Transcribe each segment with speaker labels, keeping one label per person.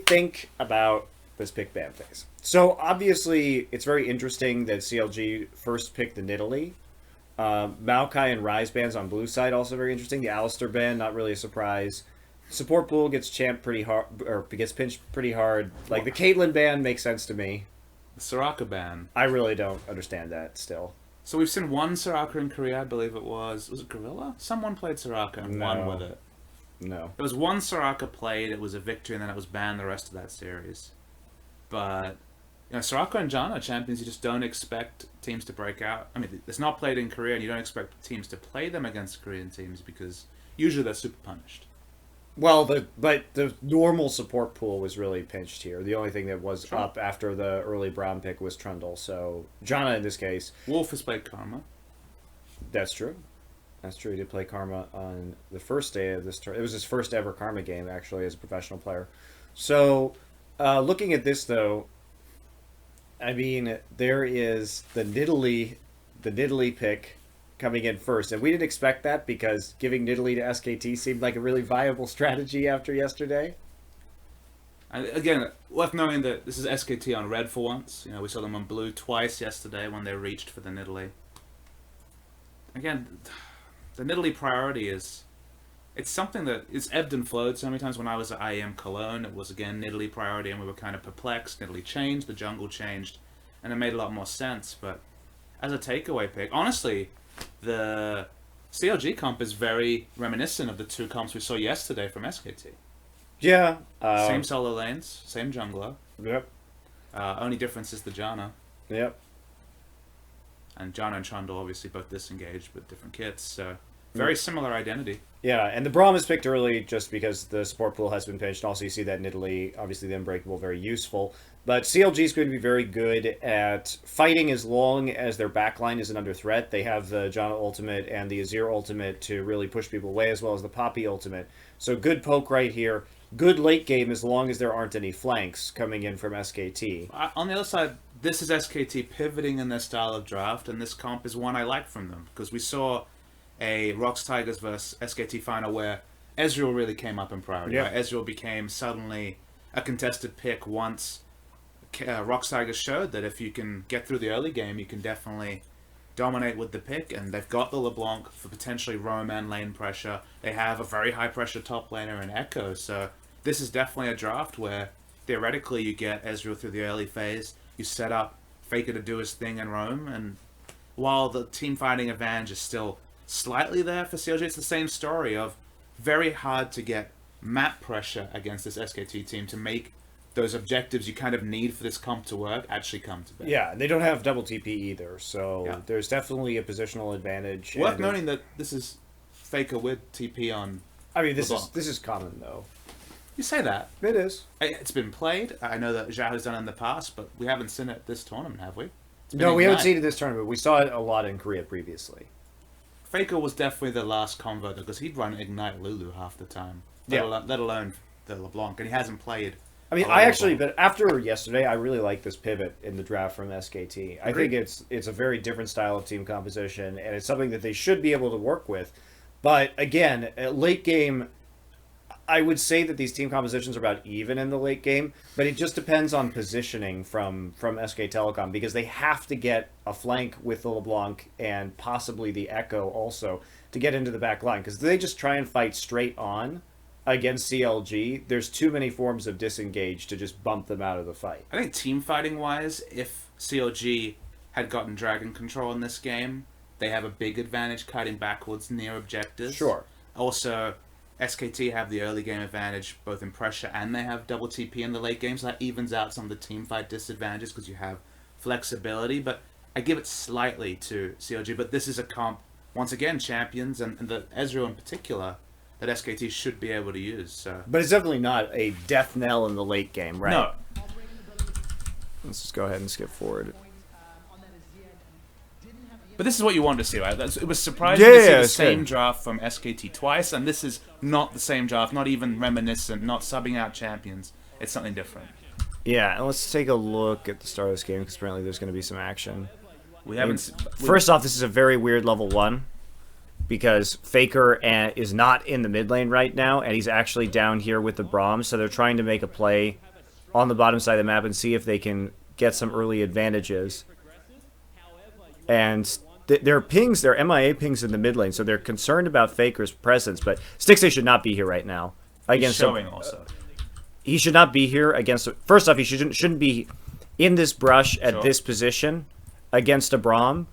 Speaker 1: think about this pick ban phase? So obviously, it's very interesting that CLG first picked the Nidalee. Maokai and Rise bans on blue side also very interesting. The Alistair ban, not really a surprise. Support pool gets champed pretty hard, or gets pinched pretty hard. Like the Caitlyn ban makes sense to me.
Speaker 2: The Soraka ban.
Speaker 1: I really don't understand that still.
Speaker 2: So we've seen one Soraka in Korea, I believe it was. Was it Gorilla? Someone played Soraka and won with it.
Speaker 1: No.
Speaker 2: There was one Soraka played, it was a victory, and then it was banned the rest of that series. But, Soraka and Janna are champions you just don't expect teams to break out. I mean, it's not played in Korea, and you don't expect teams to play them against Korean teams because usually they're super punished.
Speaker 1: Well, but the normal support pool was really pinched here. The only thing that was up after the early Braum pick was Trundle. So Janna in this case.
Speaker 2: Wolf has played Karma.
Speaker 1: That's true. That's true. He did play Karma on the first day of this tournament. It was his first ever Karma game, actually, as a professional player. So, looking at this, though, I mean, there is the Nidalee pick coming in first. And we didn't expect that because giving Nidalee to SKT seemed like a really viable strategy after yesterday.
Speaker 2: And again, worth knowing that this is SKT on red for once. We saw them on blue twice yesterday when they reached for the Nidalee. Again, the Nidalee priority it's something that is ebbed and flowed. So many times when I was at IEM Cologne, it was again Nidalee priority and we were kind of perplexed. Nidalee changed, the jungle changed, and it made a lot more sense. But as a takeaway pick, honestly, the CLG comp is very reminiscent of the two comps we saw yesterday from SKT.
Speaker 1: Yeah.
Speaker 2: Same solo lanes, same jungler.
Speaker 1: Yep.
Speaker 2: Only difference is the Janna.
Speaker 1: Yep.
Speaker 2: And Janna and Trundle obviously both disengaged with different kits, so very similar identity.
Speaker 1: Yeah, and the Braum is picked early just because the support pool has been pinched. Also, you see that Nidalee, obviously the Unbreakable, very useful. But CLG is going to be very good at fighting as long as their backline isn't under threat. They have the Janna ultimate and the Azir ultimate to really push people away, as well as the Poppy ultimate. So good poke right here. Good late game as long as there aren't any flanks coming in from SKT.
Speaker 2: On the other side, this is SKT pivoting in their style of draft, and this comp is one I like from them. Because we saw a Rocks Tigers versus SKT final where Ezreal really came up in priority.
Speaker 1: Yeah.
Speaker 2: Right? Ezreal became suddenly a contested pick once Rocks Tigers showed that if you can get through the early game, you can definitely dominate with the pick, and they've got the LeBlanc for potentially roam and lane pressure. They have a very high pressure top laner in Echo, so this is definitely a draft where theoretically you get Ezreal through the early phase, you set up Faker to do his thing and roam, and while the team fighting advantage is still slightly there for CLG, it's the same story of very hard to get map pressure against this SKT team to make those objectives you kind of need for this comp to work actually come to bear.
Speaker 1: Yeah, they don't have double TP either, so there's definitely a positional advantage.
Speaker 2: Worth noting that this is Faker with TP on.
Speaker 1: I mean, this is common though.
Speaker 2: You say that.
Speaker 1: It is.
Speaker 2: It's been played. I know that Zhao has done it in the past, but we haven't seen it this tournament, have we?
Speaker 1: No, we haven't seen it this tournament. We saw it a lot in Korea previously.
Speaker 2: Faker was definitely the last convert because he'd run Ignite Lulu half the time. Let alone the LeBlanc, and he hasn't played.
Speaker 1: I mean, but after yesterday, I really like this pivot in the draft from SKT. I think it's a very different style of team composition, and it's something that they should be able to work with. But again, at late game, I would say that these team compositions are about even in the late game, but it just depends on positioning from SK Telecom, because they have to get a flank with the LeBlanc and possibly the Echo also to get into the back line, because they just try and fight straight on against CLG, there's too many forms of disengage to just bump them out of the fight.
Speaker 2: I think team fighting wise, if CLG had gotten Dragon Control in this game, they have a big advantage cutting backwards near objectives.
Speaker 1: Sure.
Speaker 2: Also, SKT have the early game advantage both in pressure and they have double TP in the late game, so that evens out some of the team fight disadvantages because you have flexibility. But I give it slightly to CLG, but this is a comp, once again, champions, and the Ezreal in particular, that SKT should be able to use. So.
Speaker 1: But it's definitely not a death knell in the late game, right?
Speaker 2: No.
Speaker 1: Let's just go ahead and skip forward.
Speaker 2: But this is what you wanted to see, right? It was surprising to see the same draft from SKT twice, and this is not the same draft, not even reminiscent, not subbing out champions. It's something different.
Speaker 1: Yeah, and let's take a look at the start of this game, because apparently there's going to be some action. First off, this is a very weird level 1. Because Faker is not in the mid lane right now, and he's actually down here with the Braum, so they're trying to make a play on the bottom side of the map and see if they can get some early advantages. And their pings, their MIA pings in the mid lane, so they're concerned about Faker's presence. But Stixxay should not be here right now.
Speaker 2: He's showing also.
Speaker 1: He should not be here against... First off, he shouldn't be in this brush at this position against a Braum,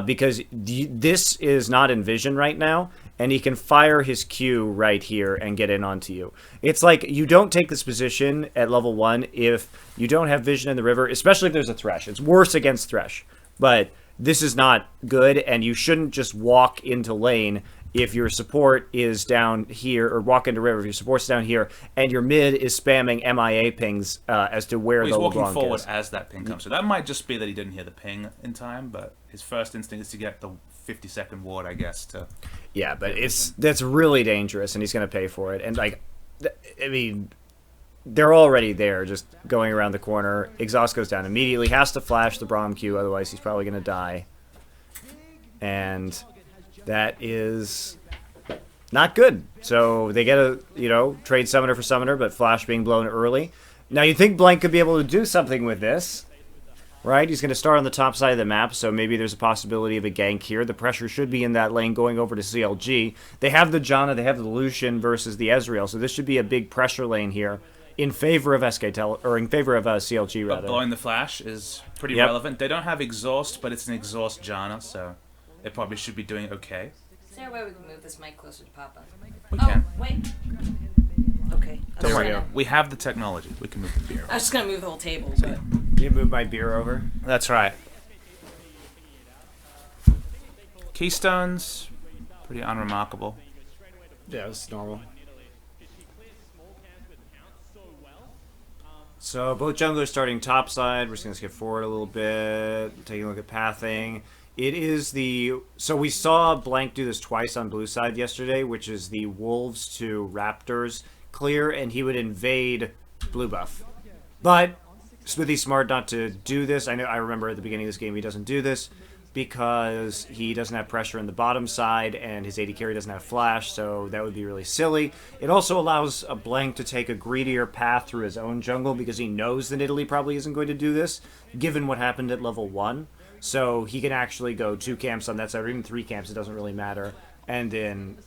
Speaker 1: because this is not in vision right now, and he can fire his Q right here and get in onto you. It's like you don't take this position at level 1 if you don't have vision in the river, especially if there's a Thresh. It's worse against Thresh, but this is not good, and you shouldn't just walk into lane if your support is down here, or walk into river if your support's down here, and your mid is spamming MIA pings as to where the LeBlanc is.
Speaker 2: He's walking forward as that ping comes. So that might just be that he didn't hear the ping in time, but his first instinct is to get the 50-second ward, I guess.
Speaker 1: Yeah, but that's really dangerous, and he's going to pay for it. And, like, I mean, they're already there, just going around the corner. Exhaust goes down immediately, has to flash the Braum Q, otherwise he's probably going to die. And that is not good. So they get a, trade summoner for summoner, but flash being blown early. Now you'd think Blank could be able to do something with this, right? He's going to start on the top side of the map, so maybe there's a possibility of a gank here. The pressure should be in that lane going over to CLG. They have the Janna, they have the Lucian versus the Ezreal, so this should be a big pressure lane here in favor of SKT, or in favor of CLG, rather.
Speaker 2: But blowing the flash is pretty relevant. They don't have exhaust, but it's an exhaust Janna, so it probably should be doing okay.
Speaker 3: Is there a way we can move this mic closer to Papa?
Speaker 2: We can.
Speaker 3: Wait. Okay.
Speaker 2: Don't worry. We have the technology. We can move the beer.
Speaker 3: I was just going to move the whole table, but...
Speaker 1: You move my beer over?
Speaker 2: That's right. Keystones, pretty unremarkable.
Speaker 1: Yeah, it's normal. So both junglers starting top side. We're just going to skip forward a little bit, taking a look at pathing. It is the... So we saw Blank do this twice on blue side yesterday, which is the Wolves to Raptors clear, and he would invade blue buff. But Smithy's smart not to do this. I remember at the beginning of this game he doesn't do this because he doesn't have pressure in the bottom side and his AD carry doesn't have flash, so that would be really silly. It also allows a Blank to take a greedier path through his own jungle because he knows that Italy probably isn't going to do this, given what happened at level 1. So he can actually go 2 camps on that side, or even 3 camps, it doesn't really matter. And then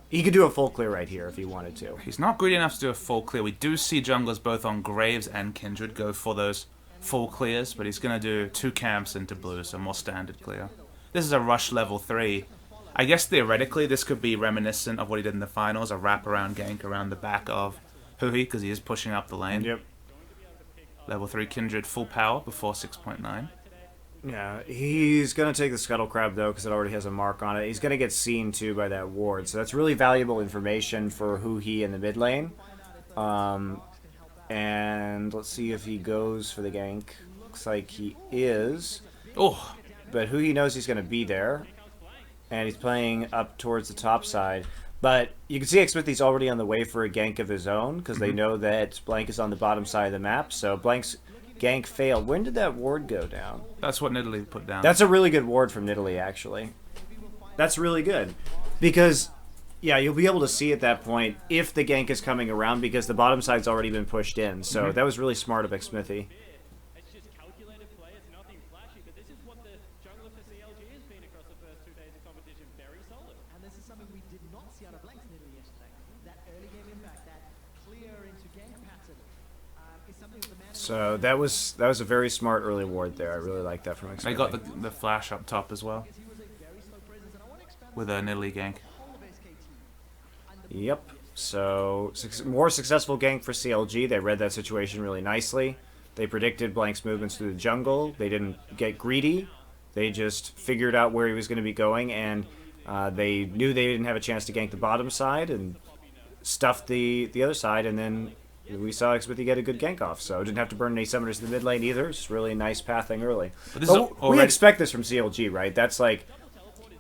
Speaker 1: he could do a full clear right here if he wanted to.
Speaker 2: He's not greedy enough to do a full clear. We do see junglers both on Graves and Kindred go for those full clears, but he's going to do 2 camps into blue, so more standard clear. This is a rush level 3. I guess theoretically this could be reminiscent of what he did in the finals, a wraparound gank around the back of Hui, because he is pushing up the lane.
Speaker 1: Yep.
Speaker 2: Level 3 Kindred full power before 6.9.
Speaker 1: Yeah, he's going to take the Scuttle Crab, though, because it already has a mark on it. He's going to get seen, too, by that ward. So that's really valuable information for Hui in the mid lane. And let's see if he goes for the gank. Looks like he is.
Speaker 2: Oh,
Speaker 1: but Hui knows he's going to be there. And he's playing up towards the top side. But you can see Xmithy's already on the way for a gank of his own, because they know that Blank is on the bottom side of the map. So Blank's gank failed. When did that ward go down?
Speaker 2: That's what Nidalee put down.
Speaker 1: That's a really good ward from Nidalee, actually. That's really good. Because, yeah, you'll be able to see at that point if the gank is coming around, because the bottom side's already been pushed in. So that was really smart of Xmithy.
Speaker 4: It's just calculated play. It's nothing flashy, but this is what the jungler for CLG has been across the first 2 days of competition. Very solid.
Speaker 5: And this is something we did not see out of Blank's Nidalee yesterday. That early game impact, that clear into gank pattern, is something that the man...
Speaker 1: So that was a very smart early ward there. I really like that from Xmithy.
Speaker 2: They got the flash up top as well with a Nidalee gank.
Speaker 1: Yep. So more successful gank for CLG. They read that situation really nicely. They predicted Blank's movements through the jungle. They didn't get greedy. They just figured out where he was going to be going, and they knew they didn't have a chance to gank the bottom side and stuffed the other side, and then we saw Xmithy get a good gank off, so didn't have to burn any summoners in the mid lane either. It's really nice pathing early. But we expect this from CLG, right? That's like...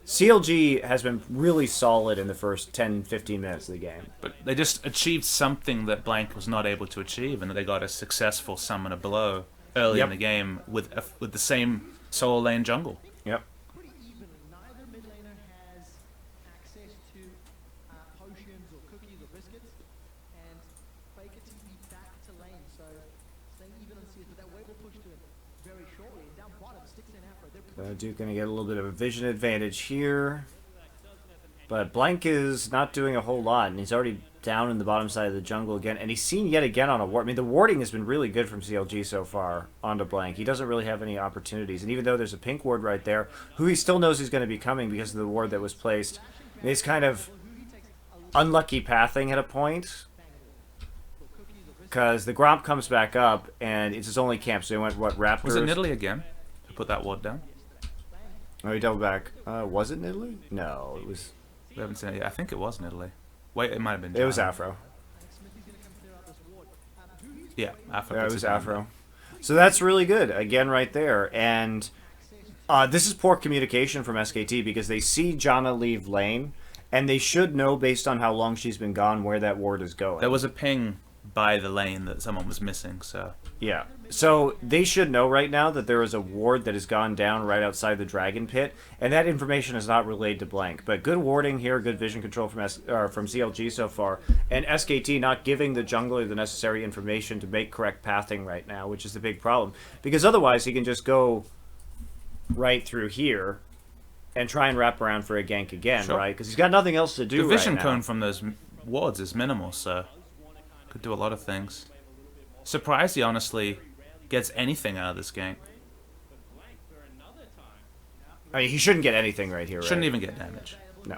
Speaker 1: CLG has been really solid in the first 10-15 minutes of the game.
Speaker 2: But they just achieved something that Blank was not able to achieve, and they got a successful summoner below early in the game with the same solo lane jungle.
Speaker 1: Yep.
Speaker 5: Pretty even. Neither mid laner has access to potions or cookies or biscuits, and Faker TP back to lane. So staying even on CS, but that wave will push to very shortly. Down bottom, Sticks and Afro. They're
Speaker 1: Duke going to get a little bit of a vision advantage here. But Blank is not doing a whole lot, and he's already down in the bottom side of the jungle again. And he's seen yet again on a ward. I mean, the warding has been really good from CLG so far onto Blank. He doesn't really have any opportunities. And even though there's a pink ward right there, who he still knows is going to be coming because of the ward that was placed, he's kind of unlucky pathing at a point. Because the Gromp comes back up, and it's his only camp. So he went, what, Raptors?
Speaker 2: Was it Nidalee again to put that ward down?
Speaker 1: Oh, he doubled back. Was it Nidalee? No, it was...
Speaker 2: We haven't seen it yet. I think it was Nidalee. Wait, it might have been.
Speaker 1: It was
Speaker 2: John.
Speaker 1: Afro.
Speaker 2: Yeah, Afro.
Speaker 1: Yeah, it
Speaker 2: puts
Speaker 1: was
Speaker 2: down.
Speaker 1: Afro. So that's really good, again, right there. And this is poor communication from SKT because they see Janna leave lane, and they should know, based on how long she's been gone, where that ward is going.
Speaker 2: There was a ping by the lane that someone was missing, so...
Speaker 1: Yeah. So they should know right now that there is a ward that has gone down right outside the Dragon Pit, and that information is not relayed to Blank. But good warding here, good vision control from from CLG so far, and SKT not giving the jungler the necessary information to make correct pathing right now, which is the big problem. Because otherwise he can just go right through here and try and wrap around for a gank again,
Speaker 2: Sure.
Speaker 1: right? Because he's got nothing else to do
Speaker 2: The vision
Speaker 1: right now.
Speaker 2: cone from those wards is minimal, so... Could do a lot of things. Surprised he honestly gets anything out of this game.
Speaker 1: I mean, he shouldn't get anything right here, right?
Speaker 2: Shouldn't even get damage.
Speaker 1: No.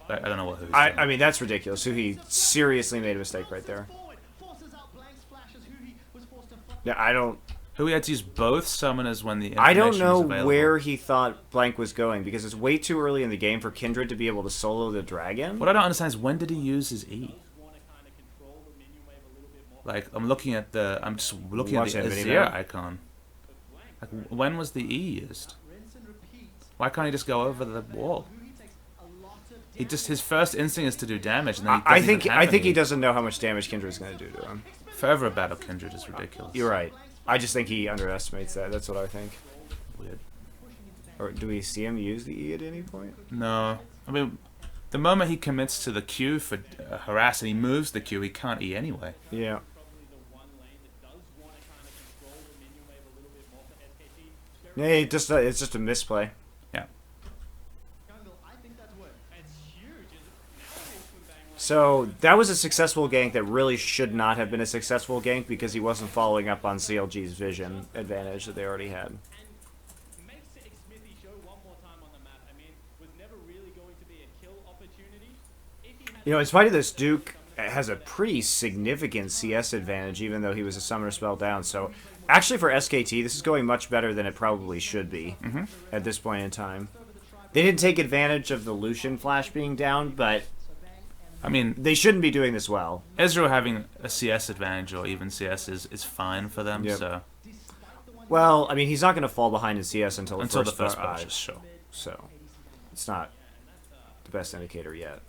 Speaker 2: I don't know what who's
Speaker 1: I mean, that's ridiculous. He seriously made a mistake right there. Yeah, I don't...
Speaker 2: Who he had to use both summoners when the
Speaker 1: I don't
Speaker 2: information
Speaker 1: know
Speaker 2: was available.
Speaker 1: where he thought Blank was going, because it's way too early in the game for Kindred to be able to solo the dragon.
Speaker 2: What I don't understand is when did he use his E? Like, I'm just looking
Speaker 1: Watch
Speaker 2: at the
Speaker 1: that
Speaker 2: Azir
Speaker 1: minimap.
Speaker 2: icon. Like, when was the E used? Why can't he just go over the wall? His first instinct is to do damage, and then he
Speaker 1: I
Speaker 2: doesn't
Speaker 1: think
Speaker 2: even have
Speaker 1: he
Speaker 2: any.
Speaker 1: doesn't know how much damage Kindred's going to do to him.
Speaker 2: Forever battle Kindred is ridiculous.
Speaker 1: You're right. I just think he underestimates that. That's what I think.
Speaker 2: Weird.
Speaker 1: Or do we see him use the E at any point?
Speaker 2: No. I mean, the moment he commits to the Q for harass and he moves the Q, he can't E anyway.
Speaker 1: Yeah. Yeah, it's just a misplay.
Speaker 2: Yeah.
Speaker 1: So that was a successful gank that really should not have been a successful gank because he wasn't following up on CLG's vision advantage that they already had.
Speaker 4: Makes Smithy show one more time on the map. I mean, was never really going to be a kill opportunity. If he had
Speaker 1: You know, in spite of this, Duke has a pretty significant CS advantage, even though he was a summoner spell down. So, actually for SKT, this is going much better than it probably should be at this point in time. They didn't take advantage of the Lucian flash being down, but
Speaker 2: I mean,
Speaker 1: they shouldn't be doing this well.
Speaker 2: Ezreal having a CS advantage or even CS is fine for them,
Speaker 1: Yep.
Speaker 2: so...
Speaker 1: Well, I mean, he's not going to fall behind in CS until
Speaker 2: Until the
Speaker 1: first
Speaker 2: first pushes, sure.
Speaker 1: So, it's not the best indicator yet.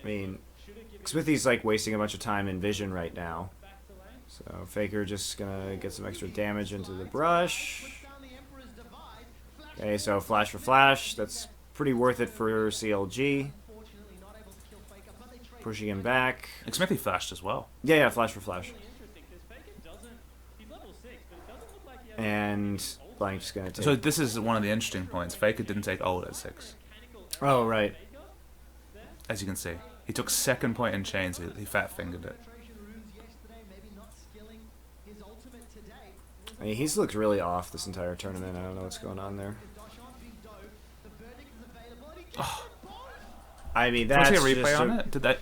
Speaker 1: I mean, Smithy's like wasting a bunch of time in vision right now. So Faker just gonna get some extra damage into the brush. Okay, so flash for flash. That's pretty worth it for CLG. Pushing him back.
Speaker 2: And Smithy flashed as well.
Speaker 1: Yeah, flash for flash. And Blank's gonna take...
Speaker 2: So this is one of the interesting points. Faker didn't take ult at 6.
Speaker 1: Oh, right.
Speaker 2: As you can see. He took second point in chains, he fat-fingered it.
Speaker 1: I mean, he's looked really off this entire tournament. I don't know what's going on there. I mean,
Speaker 2: Can I
Speaker 1: that's
Speaker 2: see a replay
Speaker 1: just
Speaker 2: on it? Did they...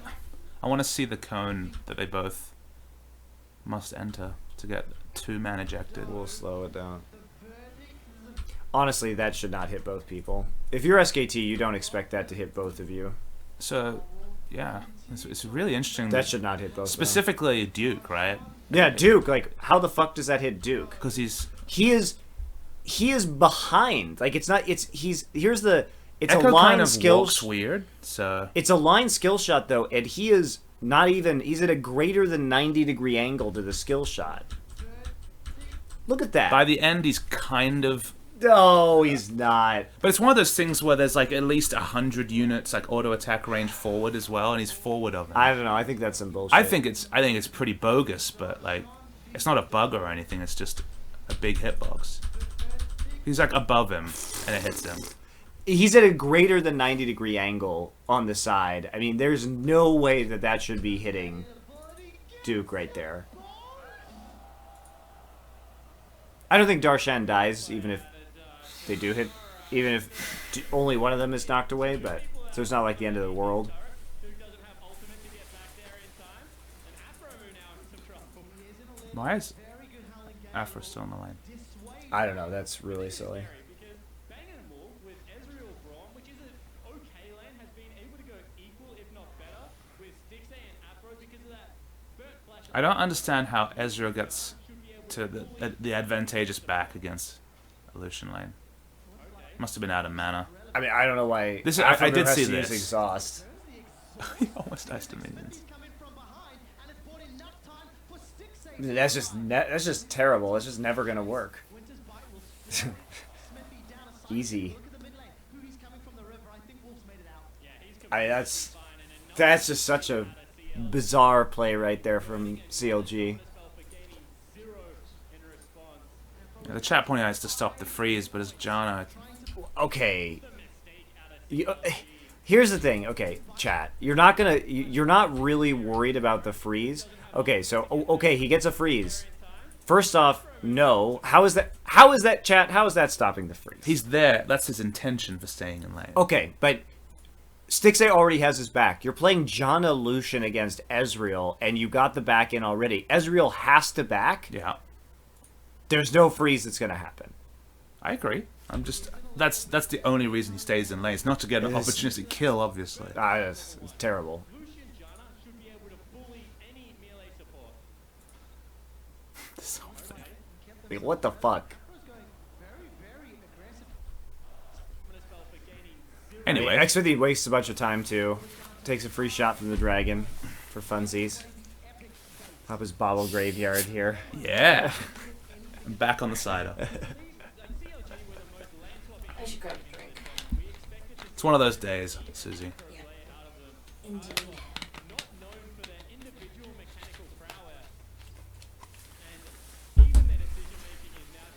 Speaker 2: I want to see the cone that they both must enter to get 2 man ejected.
Speaker 1: We'll slow it down. Honestly, that should not hit both people. If you're SKT, you don't expect that to hit both of you.
Speaker 2: So, yeah, it's really interesting.
Speaker 1: That should not hit both of them.
Speaker 2: Specifically Duke, right?
Speaker 1: Yeah, Duke. Like, how the fuck does that hit Duke?
Speaker 2: Because
Speaker 1: He is behind. Like, it's not. Here's the. It's
Speaker 2: Echo
Speaker 1: a line
Speaker 2: kind of
Speaker 1: skill.
Speaker 2: walks weird, so...
Speaker 1: It's a line skill shot though, and he is not even. He's at a greater than 90-degree angle to the skill shot. Look at that.
Speaker 2: By the end, he's kind of
Speaker 1: No, he's not.
Speaker 2: But it's one of those things where there's like at least 100 units like auto attack range forward as well, and he's forward of him.
Speaker 1: I don't know. I think that's some bullshit.
Speaker 2: I think it's pretty bogus, but like it's not a bug or anything. It's just a big hitbox. He's like above him, and it hits him.
Speaker 1: He's at a greater than 90-degree angle on the side. I mean, there's no way that that should be hitting Duke right there. I don't think Darshan dies, even if they do hit, even if only one of them is knocked away, but so it's not like the end of the world.
Speaker 2: Why is Afro still in the lane?
Speaker 1: I don't know, that's really silly.
Speaker 2: I don't understand how Ezreal gets to the advantageous back against Illusion lane. Must have been out of mana.
Speaker 1: I mean, I don't know why.
Speaker 2: This
Speaker 1: Afro
Speaker 2: I did
Speaker 1: has
Speaker 2: see
Speaker 1: to use
Speaker 2: this.
Speaker 1: exhaust.
Speaker 2: He almost dies to minions.
Speaker 1: That's just terrible. It's just never gonna work. Easy. That's just such a bizarre play right there from CLG.
Speaker 2: Yeah, the chat pointing out is to stop the freeze, but as Jana,
Speaker 1: Okay. Here's the thing. Okay, chat. You're not really worried about the freeze. Okay, so okay, he gets a freeze. First off, no. How is that, chat? How is that stopping the freeze?
Speaker 2: he's there. That's his intention for staying in lane.
Speaker 1: Okay, but Stixay already has his back. You're playing Jana Lucian against Ezreal, and you got the back in already. Ezreal has to back.
Speaker 2: Yeah,
Speaker 1: There's no freeze that's gonna happen.
Speaker 2: I agree. I'm just that's the only reason he stays in lane. It's not to get an opportunistic kill, obviously.
Speaker 1: It's terrible.
Speaker 2: This whole thing.
Speaker 1: Like, what the fuck?
Speaker 2: Anyway,
Speaker 1: X50 wastes a bunch of time too. Takes a free shot from the dragon for funsies. Pop his bobble graveyard here.
Speaker 2: yeah, I'm back on the side up.
Speaker 3: I should grab a drink.
Speaker 2: It's one of those days, Susie.
Speaker 3: Indeed.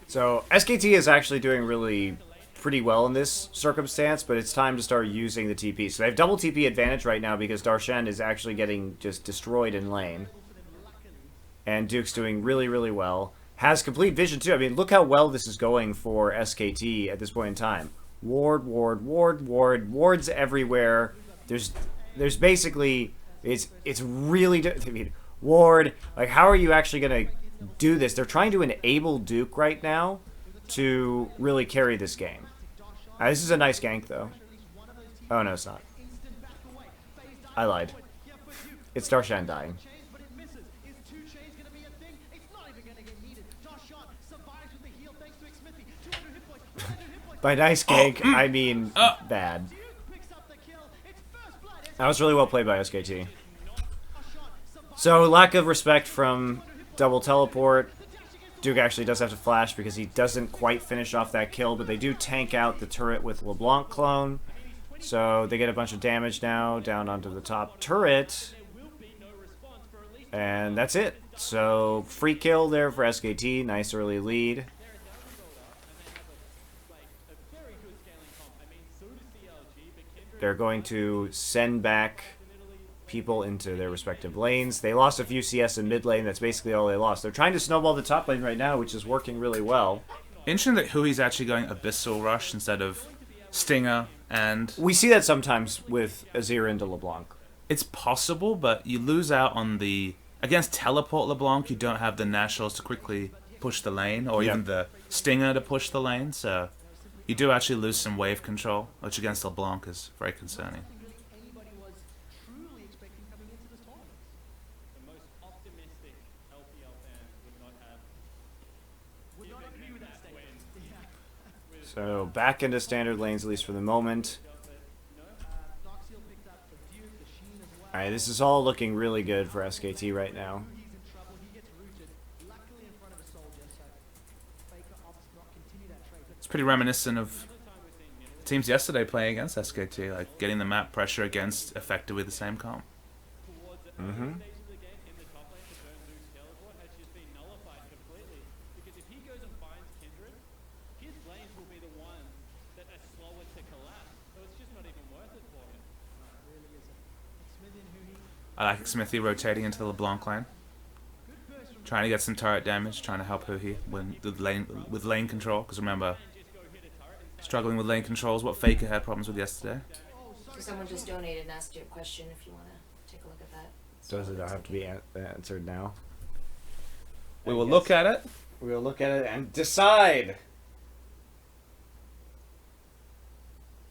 Speaker 1: So SKT is actually doing really pretty well in this circumstance, but it's time to start using the TP. So they have double TP advantage right now because Darshan is actually getting just destroyed in lane. And Duke's doing really, really well. Has complete vision too. I mean, look how well this is going for SKT at this point in time. Ward, ward, ward, ward, wards everywhere. There's basically it's really I mean, ward. Like, how are you actually gonna do this? They're trying to enable Duke right now to really carry this game. This is a nice gank though. Oh no, it's not. I lied. It's Darshan dying. By nice gank, I mean bad. That was really well played by SKT. So, lack of respect from double teleport. Duke actually does have to flash because he doesn't quite finish off that kill, but they do tank out the turret with LeBlanc clone. So, they get a bunch of damage now down onto the top turret. And that's it. So, free kill there for SKT. Nice early lead. They're going to send back people into their respective lanes. They lost a few CS in mid lane. That's basically all they lost. They're trying to snowball the top lane right now, which is working really well.
Speaker 2: Interesting that Hui's actually going Abyssal Rush instead of Stinger, and
Speaker 1: We see that sometimes with Azir into LeBlanc.
Speaker 2: it's possible, but you lose out on the... Against Teleport LeBlanc, you don't have the Nashors to quickly push the lane, or even the Stinger to push the lane, so... You do actually lose some wave control, which against LeBlanc is very concerning.
Speaker 1: So back into standard lanes, at least for the moment. Alright, this is all looking really good for SKT right now.
Speaker 2: It's pretty reminiscent of teams yesterday playing against SKT, like getting the map pressure against effectively the same comp.
Speaker 1: Mm-hmm.
Speaker 2: I like Smithy rotating into the LeBlanc lane, trying to get some turret damage, trying to help Huhi with lane control. Because remember, struggling with lane control is what Faker had problems with yesterday.
Speaker 3: So someone just donated and asked you a question if you want to take a look at that.
Speaker 1: Does it have to be answered now?
Speaker 2: We will look at it.
Speaker 1: We'll look at it and decide.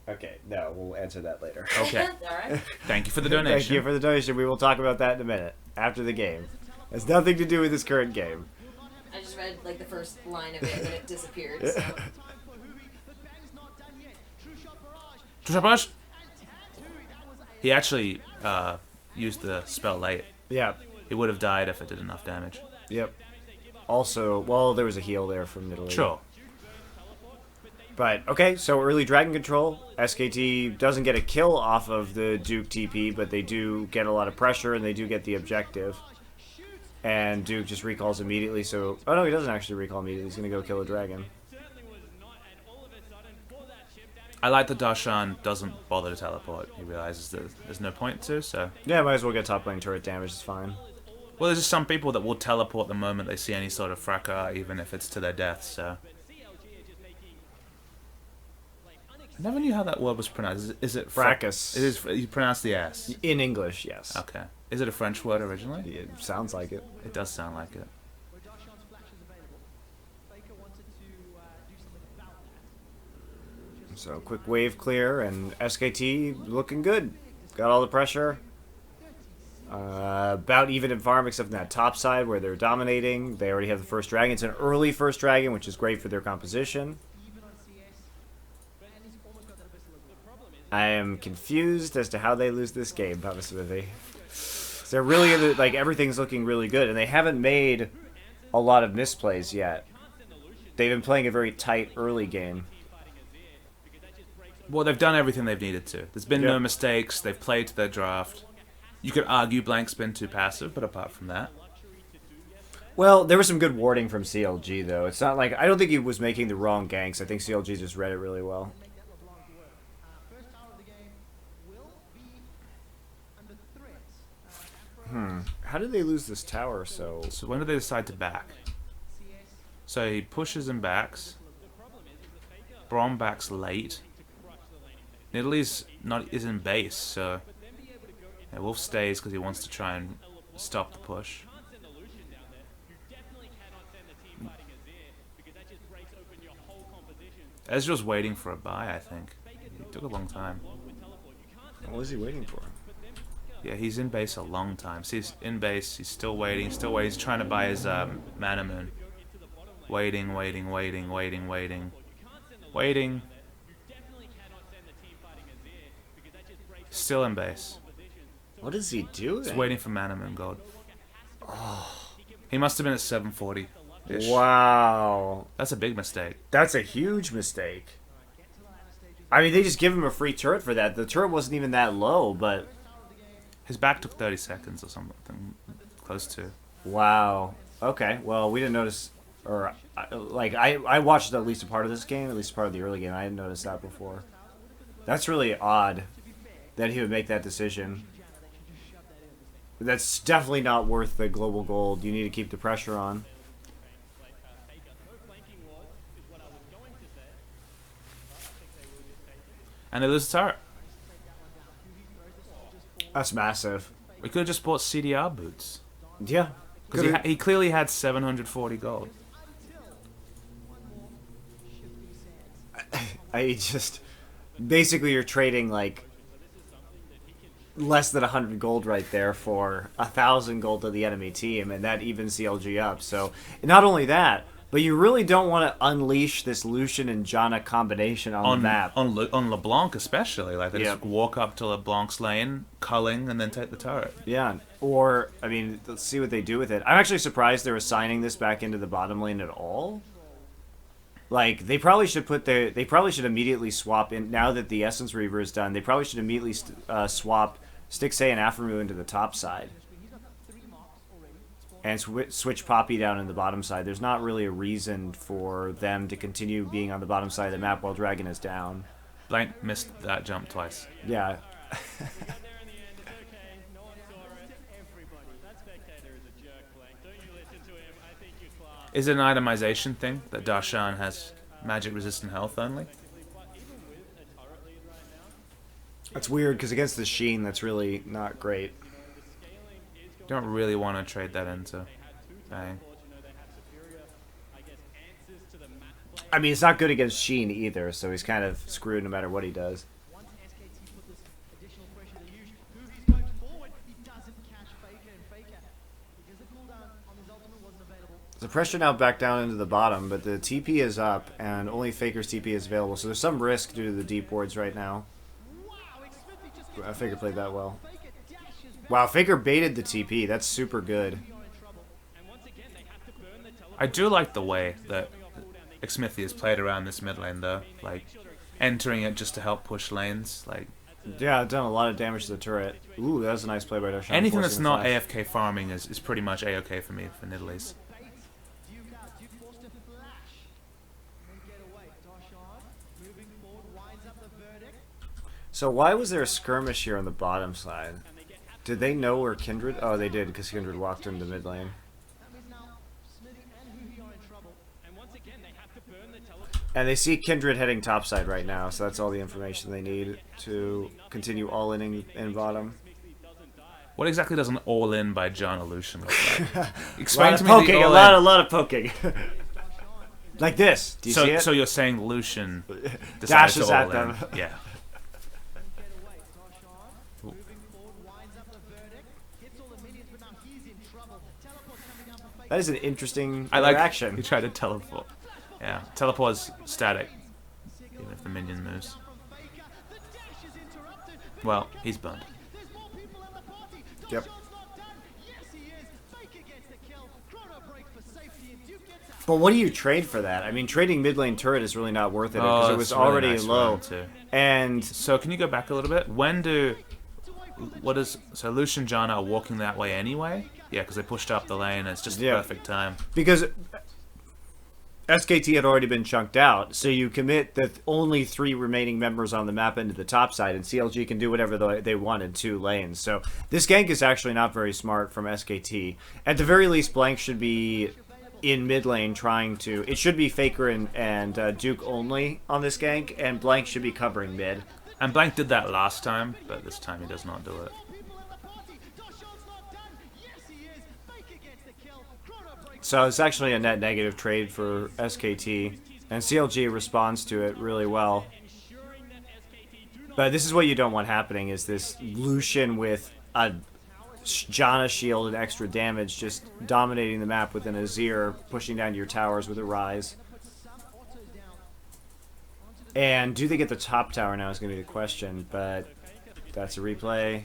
Speaker 1: Okay, no, we'll answer that later.
Speaker 2: Okay.
Speaker 3: Alright.
Speaker 2: Thank you for the donation.
Speaker 1: Thank you for the donation. We will talk about that in a minute after the game. Has nothing to do with this current game.
Speaker 3: I just read like the first line of it and then it disappeared. So.
Speaker 2: True shot barrage. He actually used the spell late.
Speaker 1: Yeah.
Speaker 2: He would have died if it did enough damage.
Speaker 1: Yep. Also, well, there was a heal there from Italy.
Speaker 2: Sure.
Speaker 1: But, okay, so early Dragon Control. SKT doesn't get a kill off of the Duke TP, but they do get a lot of pressure, and they do get the objective. And Duke just recalls immediately, so... Oh, no, he doesn't actually recall immediately. He's going to go kill a dragon.
Speaker 2: I like that Darshan doesn't bother to teleport. He realizes that there's no point to, so...
Speaker 1: Yeah, might as well get top lane turret damage. It's fine.
Speaker 2: Well, there's just some people that will teleport the moment they see any sort of fracas, even if it's to their death, so... I never knew how that word was pronounced. Is it
Speaker 1: Fracas.
Speaker 2: It is. You pronounce the S.
Speaker 1: In English, yes.
Speaker 2: Okay. Is it a French word originally?
Speaker 1: It sounds like it.
Speaker 2: It does sound like it.
Speaker 5: Where Darshan's flash is available. Faker wanted to do something about that.
Speaker 1: So, quick wave clear, and SKT looking good. Got all the pressure. About even in farm, except in that top side where they're dominating. They already have the first dragon. It's an early first dragon, which is great for their composition.
Speaker 5: Even on CS. And he's almost got that abyssal as well.
Speaker 1: I am confused as to how they lose this game, Papa Smithy. They're really, like, everything's looking really good, and they haven't made a lot of misplays yet. They've been playing a very tight early game.
Speaker 2: Well, they've done everything they've needed to. There's been no
Speaker 1: Yep.
Speaker 2: mistakes. They've played to their draft. You could argue Blank's been too passive, but apart from that...
Speaker 1: Well, there was some good warding from CLG, though. It's not like... I don't think he was making the wrong ganks. I think CLG just read it really well.
Speaker 5: First tower of the game will be under threat. Afro
Speaker 1: How did they lose this tower so...
Speaker 2: So when do they decide to back?
Speaker 5: CS.
Speaker 2: So he pushes and backs. Brom backs late. Nidalee is in base, so... Yeah, Wolf stays because he wants to try and stop the push. Ezreal's waiting for a buy, I think. It took a long time.
Speaker 1: What was he waiting for?
Speaker 2: Yeah, he's in base a long time. See, he's in base, he's still waiting, He's trying to buy his mana moon. Waiting. Still in base.
Speaker 1: What is he doing?
Speaker 2: He's waiting for mana moon gold. He must have been at 740. -ish.
Speaker 1: Wow.
Speaker 2: That's a big mistake.
Speaker 1: That's a huge mistake. I mean, they just give him a free turret for that. The turret wasn't even that low, but...
Speaker 2: His back took 30 seconds or something. Close to.
Speaker 1: Wow. Okay, well, we didn't notice... Or, I watched at least a part of this game, at least a part of the early game. I didn't notice that before. That's really odd that he would make that decision. That's definitely not worth the global gold. You need to keep the pressure on.
Speaker 2: And they lose the turret.
Speaker 1: That's massive.
Speaker 2: We could have just bought CDR boots.
Speaker 1: Yeah.
Speaker 2: Because he clearly had 740 gold.
Speaker 1: I just... Basically, you're trading, like... less than 100 gold right there for 1,000 gold to the enemy team, and that evens CLG up. So, not only that, but you really don't want to unleash this Lucian and Janna combination on the map.
Speaker 2: On LeBlanc especially. Like, they
Speaker 1: Yep.
Speaker 2: just walk up to LeBlanc's lane, culling, and then take the turret.
Speaker 1: Yeah, or, I mean, let's see what they do with it. I'm actually surprised they're assigning this back into the bottom lane at all. Like they probably should immediately swap in now that the Essence Reaver is done. They probably should immediately swap Stixay and Afro into the top side, and switch Poppy down in the bottom side. There's not really a reason for them to continue being on the bottom side of the map while Dragon is down.
Speaker 2: Blank missed that jump twice.
Speaker 1: Yeah.
Speaker 2: Is it an itemization thing that Darshan has magic resistant health only?
Speaker 1: That's weird because against the Sheen, that's really not great.
Speaker 2: Don't really want to trade that into Bang.
Speaker 1: I mean, it's not good against Sheen either, so he's kind of screwed no matter what he does.
Speaker 5: Once SKT put this additional pressure to Yush, who he's going forward, he doesn't catch Faker and Faker because the cooldown on his ultimate wasn't available.
Speaker 1: The pressure now back down into the bottom, but the TP is up, and only Faker's TP is available, so there's some risk due to the deep wards right now.
Speaker 5: Wow, Xmithie just
Speaker 1: Faker played that well.
Speaker 5: Faker dashes back.
Speaker 1: Wow, Faker baited the TP. That's super good.
Speaker 2: I do like the way that Xmithie has played around this mid lane though, like entering it just to help push lanes. Like
Speaker 1: Yeah, it's done a lot of damage to the turret. Ooh, that was a nice play by Darshan.
Speaker 2: anything that's
Speaker 1: forcing the
Speaker 2: not
Speaker 1: flash.
Speaker 2: AFK farming is pretty much A-OK for me for Nidalee.
Speaker 5: Duke out, Duke forced to flash and then get away. Darshan moving forward, winds up the verdict.
Speaker 1: So why was there a skirmish here on the bottom side? Did they know where Kindred? Oh, they did because Kindred walked into mid lane.
Speaker 5: That means now Smithy and Huhi are in trouble.
Speaker 1: And they see Kindred heading topside right now, so that's all the information they need to continue all-inning in bottom.
Speaker 2: What exactly does an all-in by John Illusion look like?
Speaker 1: A lot
Speaker 2: Explain
Speaker 1: of
Speaker 2: to me
Speaker 1: poking,
Speaker 2: the
Speaker 1: a
Speaker 2: all-in.
Speaker 1: lot of poking. Like this. Do you see it?
Speaker 2: So you're saying Lucian decided
Speaker 1: Dashes
Speaker 2: to
Speaker 1: at
Speaker 2: all
Speaker 1: them.
Speaker 2: in. Yeah.
Speaker 5: Get away. Darshan moving forward, winds up the verdict. Hits all the minions, but now he's in trouble. Teleport coming down for Faker.
Speaker 1: That is an interesting
Speaker 2: I like
Speaker 1: interaction.
Speaker 2: he tried to teleport. Yeah, teleport's static, even if the minion moves.
Speaker 5: From Faker, the dash is interrupted.
Speaker 2: Well, he's burned.
Speaker 5: There's more people in the party.
Speaker 1: Yep.
Speaker 5: Darshan's not done. Yes, he is. Faker gets the kill. Chrono break for safety, and Duke gets out.
Speaker 1: But what do you trade for that? I mean, trading mid lane turret is really not worth it
Speaker 2: Oh,
Speaker 1: because it was
Speaker 2: that's really
Speaker 1: already
Speaker 2: nice for
Speaker 1: low.
Speaker 2: them too.
Speaker 1: And
Speaker 2: So can you go back a little bit? So Lucian and Janna are walking that way anyway? Yeah, because they pushed up the lane and it's just the
Speaker 1: Yeah.
Speaker 2: perfect time.
Speaker 1: because SKT had already been chunked out, so you commit the only 3 remaining members on the map into the top side, and CLG can do whatever they want in 2 lanes. So this gank is actually not very smart from SKT. At the very least, Blank should be in mid lane trying to... It should be Faker and Duke only on this gank, and Blank should be covering mid.
Speaker 2: And Blank did that last time, but this time he does not do it.
Speaker 5: People in the party. Darshan's not done. Yes, he is. Faker gets the kill. Chrono break.
Speaker 1: So it's actually a net negative trade for SKT, and CLG responds to it really well. But this is what you don't want happening, is this Lucian with a Janna shield and extra damage just dominating the map with an Azir, pushing down your towers with a Rise. And do they get the top tower now is going to be the question, but that's a replay.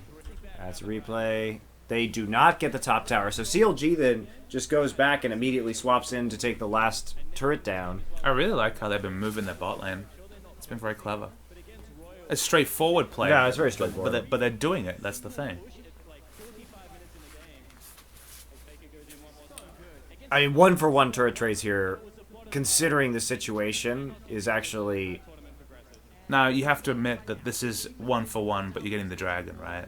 Speaker 1: That's a replay. They do not get the top tower, so CLG then just goes back and immediately swaps in to take the last turret down.
Speaker 2: I really like how they've been moving their bot lane. It's been very clever. It's straightforward play.
Speaker 1: Yeah, it's very straightforward.
Speaker 2: But they're doing it. That's the thing.
Speaker 1: I mean, 1-for-1 turret trades here, considering the situation, is actually...
Speaker 2: Now, you have to admit that this is 1-for-1, but you're getting the dragon, right?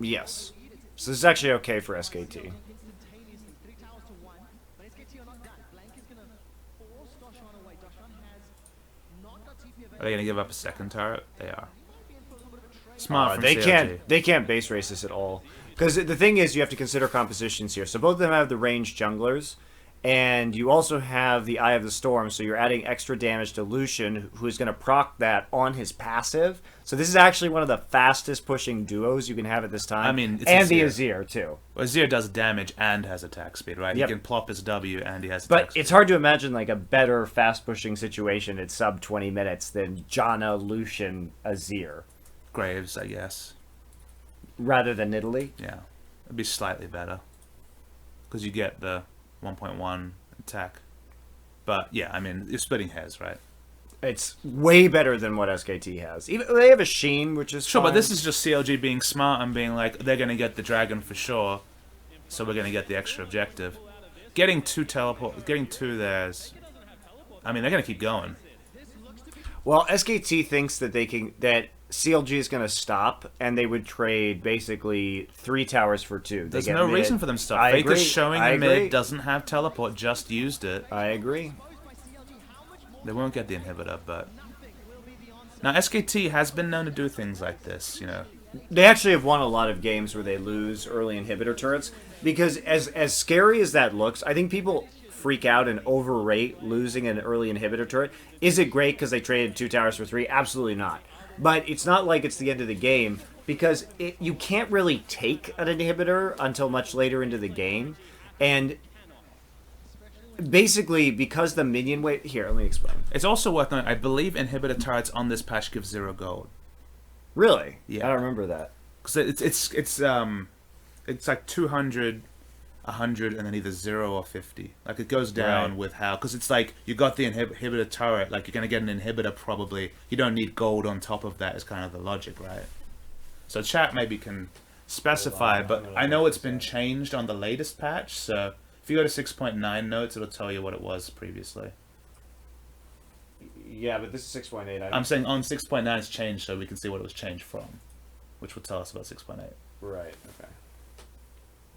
Speaker 1: Yes. So this is actually okay for SKT.
Speaker 5: Instantaneously, 3 towers to 1. But SKT are not done. Blank is gonna force Darshan away. Darshan has not got TP
Speaker 2: Are they going to give up a second turret? They are. Smart
Speaker 1: Smart.
Speaker 2: from
Speaker 1: They
Speaker 2: CLG.
Speaker 1: can't base race this at all. Because the thing is, you have to consider compositions here. So both of them have the ranged junglers, and you also have the Eye of the Storm, so you're adding extra damage to Lucian, who's going to proc that on his passive. So this is actually one of the fastest pushing duos you can have at this time.
Speaker 2: I mean, it's
Speaker 1: and the
Speaker 2: Azir.
Speaker 1: Azir, too.
Speaker 2: Azir does damage and has attack speed, right?
Speaker 1: Yep.
Speaker 2: He can plop his W and he has attack
Speaker 1: But
Speaker 2: speed.
Speaker 1: it's hard to imagine like a better fast pushing situation at sub 20 minutes than Janna, Lucian, Azir,
Speaker 2: Graves, I guess.
Speaker 1: rather than Italy.
Speaker 2: Yeah. It'd be slightly better. Because you get the 1.1 attack. But yeah, I mean, you're splitting hairs, right?
Speaker 1: It's way better than what SKT has. Even they have a Sheen, which is
Speaker 2: Sure,
Speaker 1: fine.
Speaker 2: but this is just CLG being smart and being like, they're going to get the dragon for sure, so we're going to get the extra objective. Getting two there's... I mean, they're going to keep going.
Speaker 1: Well, SKT thinks that that CLG is going to stop, and they would trade basically 3 towers for 2.
Speaker 2: There's no reason for them to stop.
Speaker 1: I
Speaker 2: Faker's
Speaker 1: agree.
Speaker 2: showing
Speaker 1: I
Speaker 2: the
Speaker 1: agree.
Speaker 2: mid, doesn't have teleport, just used it.
Speaker 1: I agree.
Speaker 2: They won't get the inhibitor, but... Now, SKT has been known to do things like this, you know.
Speaker 1: They actually have won a lot of games where they lose early inhibitor turrets, because as scary as that looks, I think people freak out and overrate losing an early inhibitor turret. Is it great because they traded 2 towers for 3? Absolutely not. But it's not like it's the end of the game, because you can't really take an inhibitor until much later into the game. And basically, because the minion wave... Here, let me explain.
Speaker 2: It's also worth noting, I believe inhibitor turrets on this patch give 0 gold.
Speaker 1: Really?
Speaker 2: Yeah.
Speaker 1: I don't remember that.
Speaker 2: Because it's like 200, 100, and then either 0 or 50. Like, it goes down
Speaker 1: Right.
Speaker 2: with how... Because it's like, you got the inhibitor turret, like, you're going to get an inhibitor probably. You don't need gold on top of that, is kind of the logic, right? So chat maybe can specify, but I know it's been changed on the latest patch, so if you go to 6.9 notes, it'll tell you what it was previously.
Speaker 1: Yeah, but this is 6.8.
Speaker 2: I'm saying on 6.9 it's changed, so we can see what it was changed from, which will tell us about 6.8.
Speaker 1: Right, okay.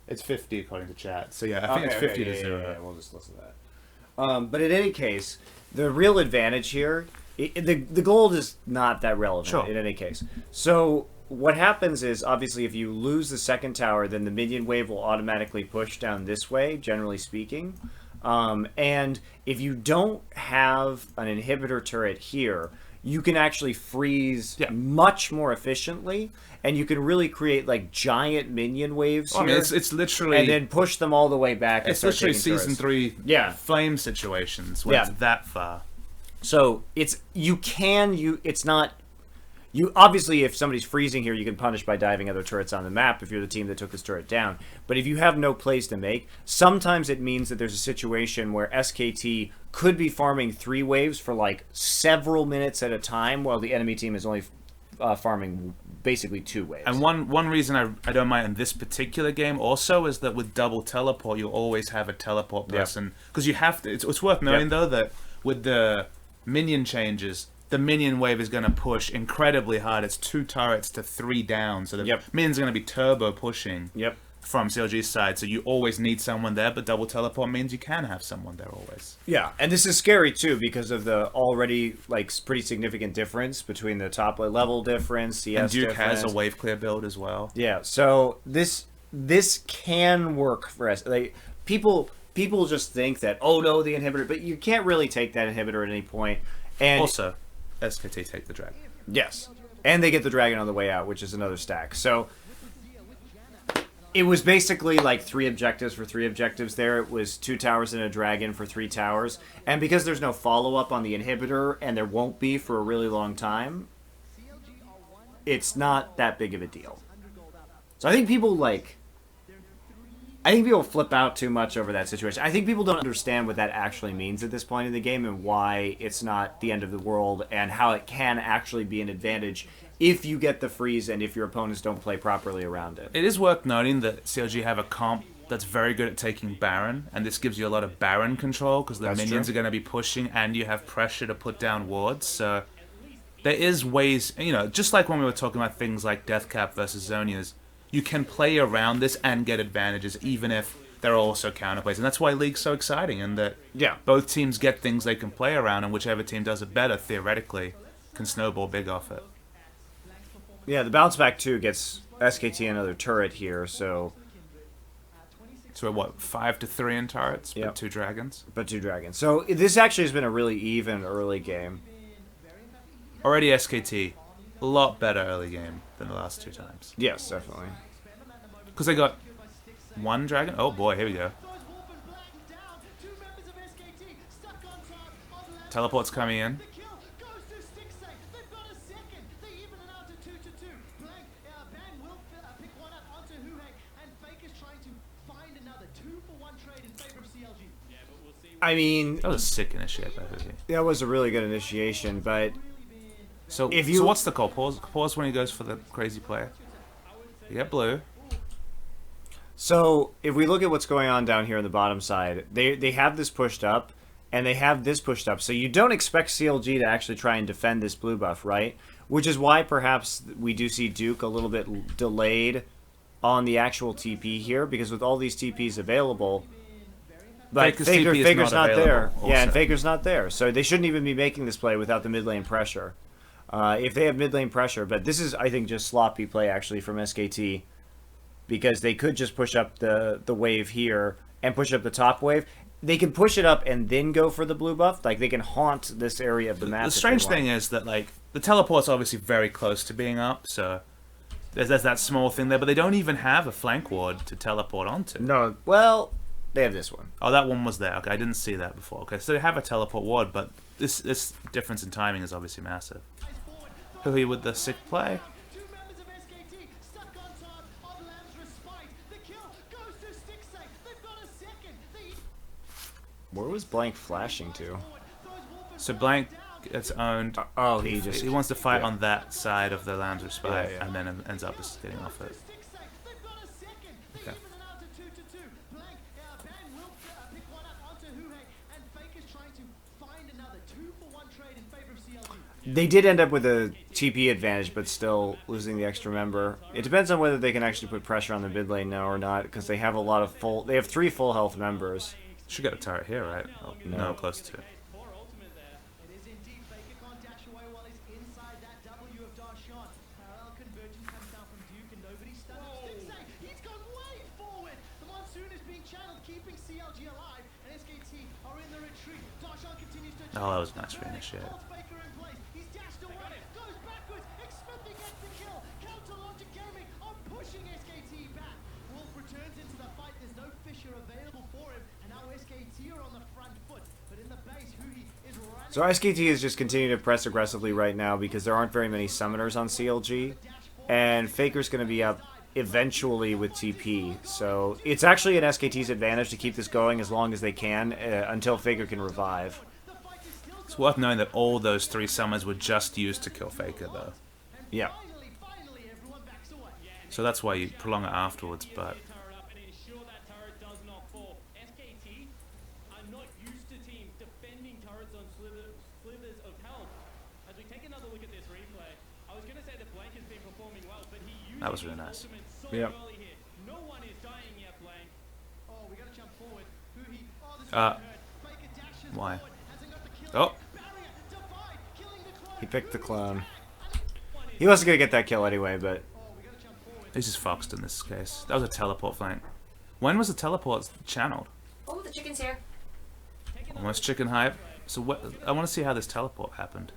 Speaker 2: It's 50 according to chat, so yeah, I think it's 50 to 0.
Speaker 1: Yeah, we'll just listen to that. But in any case, the real advantage here, the gold is not that relevant
Speaker 2: Sure.
Speaker 1: in any case. So what happens is, obviously, if you lose the second tower, then the minion wave will automatically push down this way, generally speaking. And if you don't have an inhibitor turret here, you can actually freeze much more efficiently, and you can really create like giant minion waves here.
Speaker 2: I mean, it's literally...
Speaker 1: and then push them all the way back. And
Speaker 2: It's
Speaker 1: start
Speaker 2: literally
Speaker 1: taking
Speaker 2: Season
Speaker 1: turrets.
Speaker 2: 3 flame situations when it's that far.
Speaker 1: So it's not you obviously, if somebody's freezing here, you can punish by diving other turrets on the map if you're the team that took this turret down. But if you have no plays to make, sometimes it means that there's a situation where SKT could be farming 3 waves for like several minutes at a time, while the enemy team is only farming basically 2 waves.
Speaker 2: And one reason I don't mind in this particular game also is that with double teleport, you'll always have a teleport person. Because you have to... It's worth noting, though, that with the minion changes... The minion wave is going to push incredibly hard. It's 2 turrets to 3 down. So the minions are going to be turbo pushing from CLG's side. So you always need someone there, but double teleport means you can have someone there always.
Speaker 1: Yeah, and this is scary too because of the already like pretty significant difference between the top level difference, CS
Speaker 2: and Duke
Speaker 1: difference.
Speaker 2: has a wave clear build as well.
Speaker 1: Yeah, so this can work for us. Like people just think that, oh no, the inhibitor, but you can't really take that inhibitor at any point. And
Speaker 2: also, SKT take the dragon.
Speaker 1: Yes. And they get the dragon on the way out, which is another stack. So it was basically like 3 objectives for 3 objectives there. It was 2 towers and a dragon for 3 towers. And because there's no follow-up on the inhibitor, and there won't be for a really long time, it's not that big of a deal. So I think people flip out too much over that situation. I think people don't understand what that actually means at this point in the game and why it's not the end of the world and how it can actually be an advantage if you get the freeze and if your opponents don't play properly around it.
Speaker 2: It is worth noting that CLG have a comp that's very good at taking Baron, and this gives you a lot of Baron control because the minions are going to be pushing and you have pressure to put down wards. So there is ways, just like when we were talking about things like Deathcap versus Zonias, you can play around this and get advantages even if there are also counterplays. And that's why League's so exciting, and that both teams get things they can play around, and whichever team does it better, theoretically, can snowball big off it.
Speaker 1: Yeah, the bounce back too gets SKT another turret here, so...
Speaker 2: So what, 5 to 3 in turrets, but 2 dragons?
Speaker 1: But 2 dragons. So this actually has been a really even early game.
Speaker 2: Already SKT, a lot better early game than the last 2 times.
Speaker 1: Yes, definitely.
Speaker 2: Because they got 1 dragon? Oh boy, here we go. Teleport's coming in.
Speaker 1: I mean,
Speaker 2: That was a sick initiate by Huhi.
Speaker 1: that was a really good initiation, but
Speaker 2: So,
Speaker 1: If you-
Speaker 2: so what's the call? Pause when he goes for the crazy play. You get blue.
Speaker 1: so if we look at what's going on down here on the bottom side, they have this pushed up, and they have this pushed up. So you don't expect CLG to actually try and defend this blue buff, right? Which is why perhaps we do see Duke a little bit delayed on the actual TP here, because with all these TPs available, but
Speaker 2: Faker's TP is
Speaker 1: Faker's
Speaker 2: not
Speaker 1: not there.
Speaker 2: available
Speaker 1: Yeah, and
Speaker 2: also.
Speaker 1: Faker's not there. So they shouldn't even be making this play without the mid lane pressure. If they have mid lane pressure, but this is, I think, just sloppy play actually from SKT, because they could just push up the wave here and push up the top wave. They can push it up and then go for the blue buff. Like, they can haunt this area of the map.
Speaker 2: The
Speaker 1: if they
Speaker 2: strange
Speaker 1: want.
Speaker 2: thing is that like the teleport's obviously very close to being up, so there's that small thing there, but they don't even have a flank ward to teleport onto.
Speaker 1: No, well, they have this one.
Speaker 2: Oh, that one was there. Okay, I didn't see that before. Okay, so they have a teleport ward, but this difference in timing is obviously massive. Huhi with the sick play.
Speaker 5: Two members of SKT stuck on top of Lamb's respite. The kill goes to Sticksafe. They've got a second.
Speaker 1: Where was Blank flashing to?
Speaker 2: So Blank gets owned.
Speaker 1: Oh, he just...
Speaker 2: He wants to fight
Speaker 1: yeah.
Speaker 2: on that side of the Lamb's respite,
Speaker 1: Yeah, yeah.
Speaker 2: and then ends up just getting off it.
Speaker 5: They've got a second. They
Speaker 2: Okay.
Speaker 5: even it out to 2-2. Blank, Bang will pick one up onto Huhe, and Faker's trying to find another 2-for-1 trade in favor of CLG.
Speaker 1: They did end up with a TP advantage, but still losing the extra member. It depends on whether they can actually put pressure on the mid lane now or not, because they have a lot of full... They have 3 full health members.
Speaker 2: Should get a turret here, right? Oh, no, close to.
Speaker 5: It is indeed Faker can't dash away while he's inside that W of Darshan. Parallel convergence comes down from Duke and nobody's stunned. Sticksafe, he's gone way forward. The monsoon is being channeled, keeping CLG alive, and SKT are in the retreat. Darshan continues to
Speaker 2: Oh, that was nice reinitiate.
Speaker 5: holds Faker in place. He's dashed away, goes backwards. Expecting gets the kill. Counter Logic Gaming are pushing SKT back. Wolf returns into the fight. There's no Fisher available for him, and now SKT are on the front foot. But in the base, Huhi is running.
Speaker 1: So SKT is just continuing to press aggressively right now because there aren't very many summoners on CLG. And Faker's going to be up eventually with TP. So it's actually in SKT's advantage to keep this going as long as they can until Faker can revive.
Speaker 2: It's worth knowing that all those 3 summons were just used to kill Faker, though.
Speaker 1: Yeah.
Speaker 5: Finally, everyone backs away.
Speaker 2: So that's why you prolong it afterwards, but...
Speaker 4: turret up and ensure that turret does not fall. SKT are not used to teams defending turrets on slivers of health. As we take another look at this replay, I was going to say that Blank has been performing well, but he used
Speaker 2: That was really
Speaker 4: his
Speaker 2: nice.
Speaker 4: ultimate so
Speaker 1: Yep.
Speaker 4: early here. No one is dying yet, Blank.
Speaker 5: Oh, we gotta jump forward. Huhi, oh, this is
Speaker 2: Uh,
Speaker 5: hurt. Faker dashes
Speaker 2: why?
Speaker 5: forward, hasn't got the kill.
Speaker 2: Oh!
Speaker 5: Barrier, divide, killing the clone.
Speaker 1: He picked the clone. He wasn't going to get that kill anyway, but...
Speaker 5: Oh, we gotta jump forward.
Speaker 2: He's just foxed in this case. That was a teleport flank. When was the teleport channeled?
Speaker 3: Oh, the chicken's here.
Speaker 2: Almost chicken hype. So what? I want to see how this teleport happened.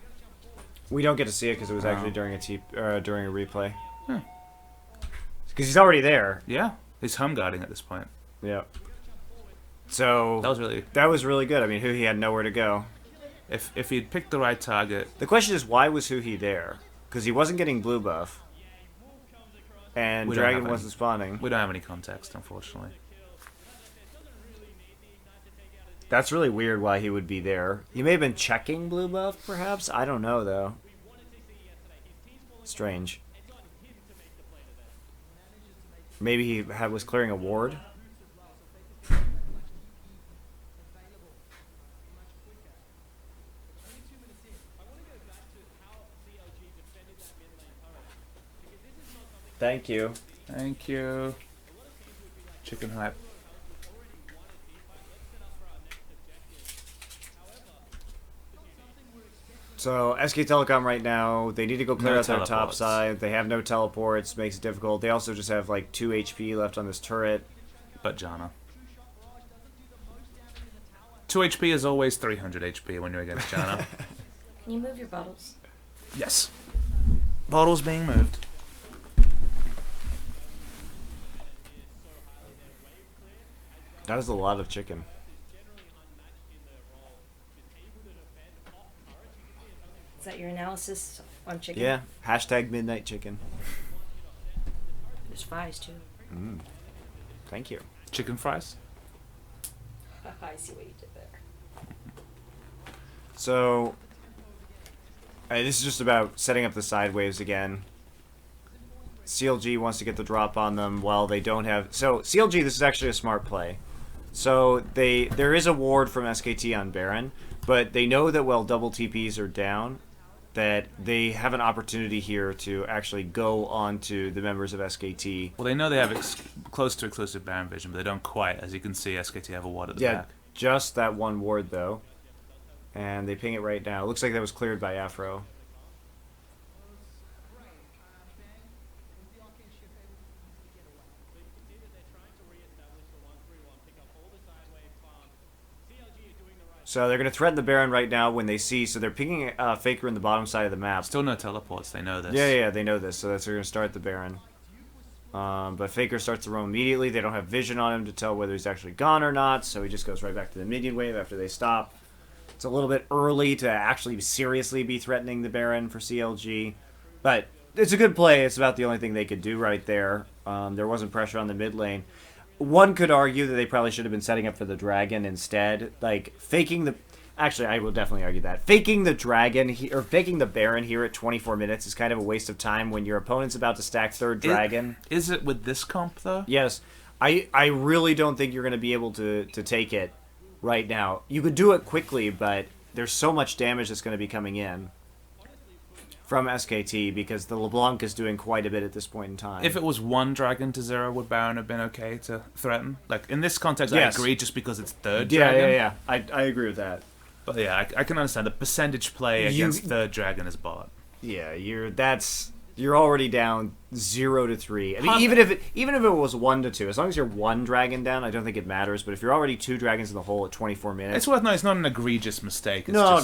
Speaker 1: We don't get to see it because it was actually
Speaker 2: Oh.
Speaker 1: during during a replay.
Speaker 2: Hmm.
Speaker 1: Because he's already there.
Speaker 2: Yeah, he's home guarding at this point.
Speaker 1: Yeah. So
Speaker 2: That was really...
Speaker 1: that was really good. I mean, Huhi had nowhere to go.
Speaker 2: If he'd picked the right target...
Speaker 1: The question is, why was Huhi there? Because he wasn't getting blue buff. And
Speaker 2: We don't have
Speaker 1: Dragon
Speaker 2: any.
Speaker 1: wasn't spawning.
Speaker 2: We don't have any context, unfortunately.
Speaker 1: That's really weird why he would be there. He may have been checking blue buff, perhaps? I don't know, though. Strange. Maybe he was clearing a ward? Thank you.
Speaker 2: Thank you. Chicken hype.
Speaker 1: So, SK Telecom right now, they need to go clear
Speaker 2: No
Speaker 1: out their top
Speaker 2: teleports.
Speaker 1: side. They have no teleports, makes it difficult. They also just have like 2 HP left on this turret.
Speaker 2: But Janna. 2 HP is always 300 HP when you're against Janna.
Speaker 3: Can you move your bottles?
Speaker 2: Yes. Bottles being moved.
Speaker 1: That is a lot of chicken.
Speaker 3: Is that your analysis on chicken?
Speaker 1: Yeah, hashtag midnight chicken.
Speaker 3: There's fries too.
Speaker 1: Thank you.
Speaker 2: Chicken fries?
Speaker 3: I see what you did there.
Speaker 1: So, this is just about setting up the side waves again. CLG wants to get the drop on them while they don't have... So, CLG, this is actually a smart play. So, there is a ward from SKT on Baron, but they know that while double TPs are down, that they have an opportunity here to actually go onto the members of SKT.
Speaker 2: Well, they know they have close to exclusive Baron vision, but they don't quite. As you can see, SKT have a ward at the back.
Speaker 1: Just that one ward, though. And they ping it right now. Looks like that was cleared by Afro. So they're going to threaten the Baron right now when they see... So they're pinging Faker in the bottom side of the map.
Speaker 2: Still no teleports. They know this.
Speaker 1: Yeah, they know this. So they're going to start the Baron. But Faker starts to roam immediately. They don't have vision on him to tell whether he's actually gone or not. So he just goes right back to the minion wave after they stop. It's a little bit early to actually seriously be threatening the Baron for CLG. But it's a good play. It's about the only thing they could do right there. There wasn't pressure on the mid lane. One could argue that they probably should have been setting up for the dragon instead. Like, faking the... Actually, I will definitely argue that. Faking the dragon, or faking the Baron here at 24 minutes is kind of a waste of time when your opponent's about to stack third dragon.
Speaker 2: Is it with this comp, though?
Speaker 1: Yes. I really don't think you're going to be able to take it right now. You could do it quickly, but there's so much damage that's going to be coming in from SKT because the LeBlanc is doing quite a bit at this point in time.
Speaker 2: If it was 1 dragon to 0, would Baron have been okay to threaten? Like, in this context,
Speaker 1: yes.
Speaker 2: I agree just because it's third dragon.
Speaker 1: Yeah. I agree with that.
Speaker 2: But yeah, I can understand the percentage play against third dragon is bot.
Speaker 1: Yeah, you're already down 0-3. I mean, even if it was 1-2, as long as you're 1 dragon down, I don't think it matters. But if you're already 2 dragons in the hole at 24 minutes,
Speaker 2: it's worth noting. It's not an egregious mistake. It's
Speaker 1: No,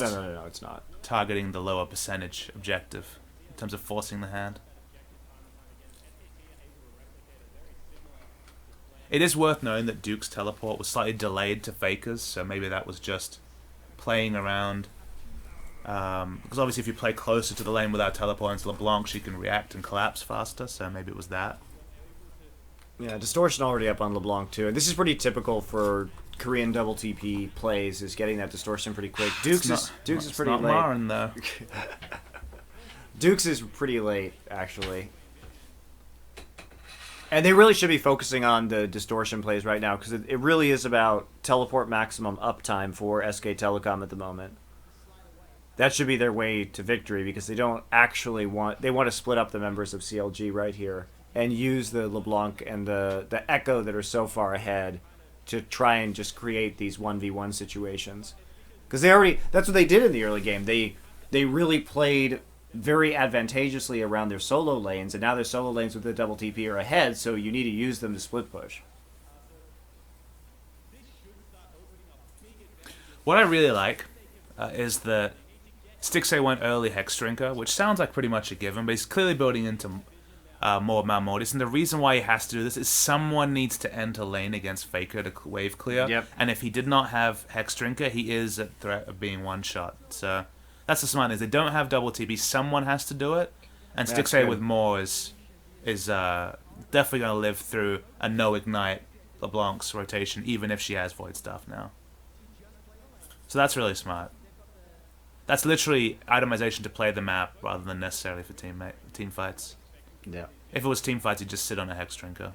Speaker 1: it's not.
Speaker 2: Targeting the lower percentage objective in terms of forcing the hand. It is worth knowing that Duke's teleport was slightly delayed to Faker's, so maybe that was just playing around. Because obviously if you play closer to the lane without teleporting to LeBlanc, she can react and collapse faster, so maybe it was that.
Speaker 1: Yeah, distortion already up on LeBlanc too. And this is pretty typical for Korean double TP plays, is getting that distortion pretty quick. Dukes is pretty late.
Speaker 2: Marin, though.
Speaker 1: Dukes is pretty late, actually. And they really should be focusing on the distortion plays right now, because it really is about teleport maximum uptime for SK Telecom at the moment. That should be their way to victory, because they don't actually want... They want to split up the members of CLG right here and use the LeBlanc and the Echo that are so far ahead to try and just create these 1v1 situations. Because they already... That's what they did in the early game. They really played very advantageously around their solo lanes, and now their solo lanes with the double TP are ahead, so you need to use them to split push.
Speaker 2: What I really like is that Stixxay went early Hex Drinker, which sounds like pretty much a given, but he's clearly building into more Malmortis, and the reason why he has to do this is someone needs to enter lane against Faker to wave clear,
Speaker 1: Yep.
Speaker 2: and if he did not have Hex Drinker, he is at threat of being one-shot, so... That's the smart thing. They don't have double TP. Someone has to do it. And Stixxay with more is definitely going to live through a no-ignite LeBlanc's rotation, even if she has Void Staff now. So that's really smart. That's literally itemization to play the map rather than necessarily for team fights.
Speaker 1: Yeah.
Speaker 2: If it was team fights, you'd just sit on a Hex Drinker.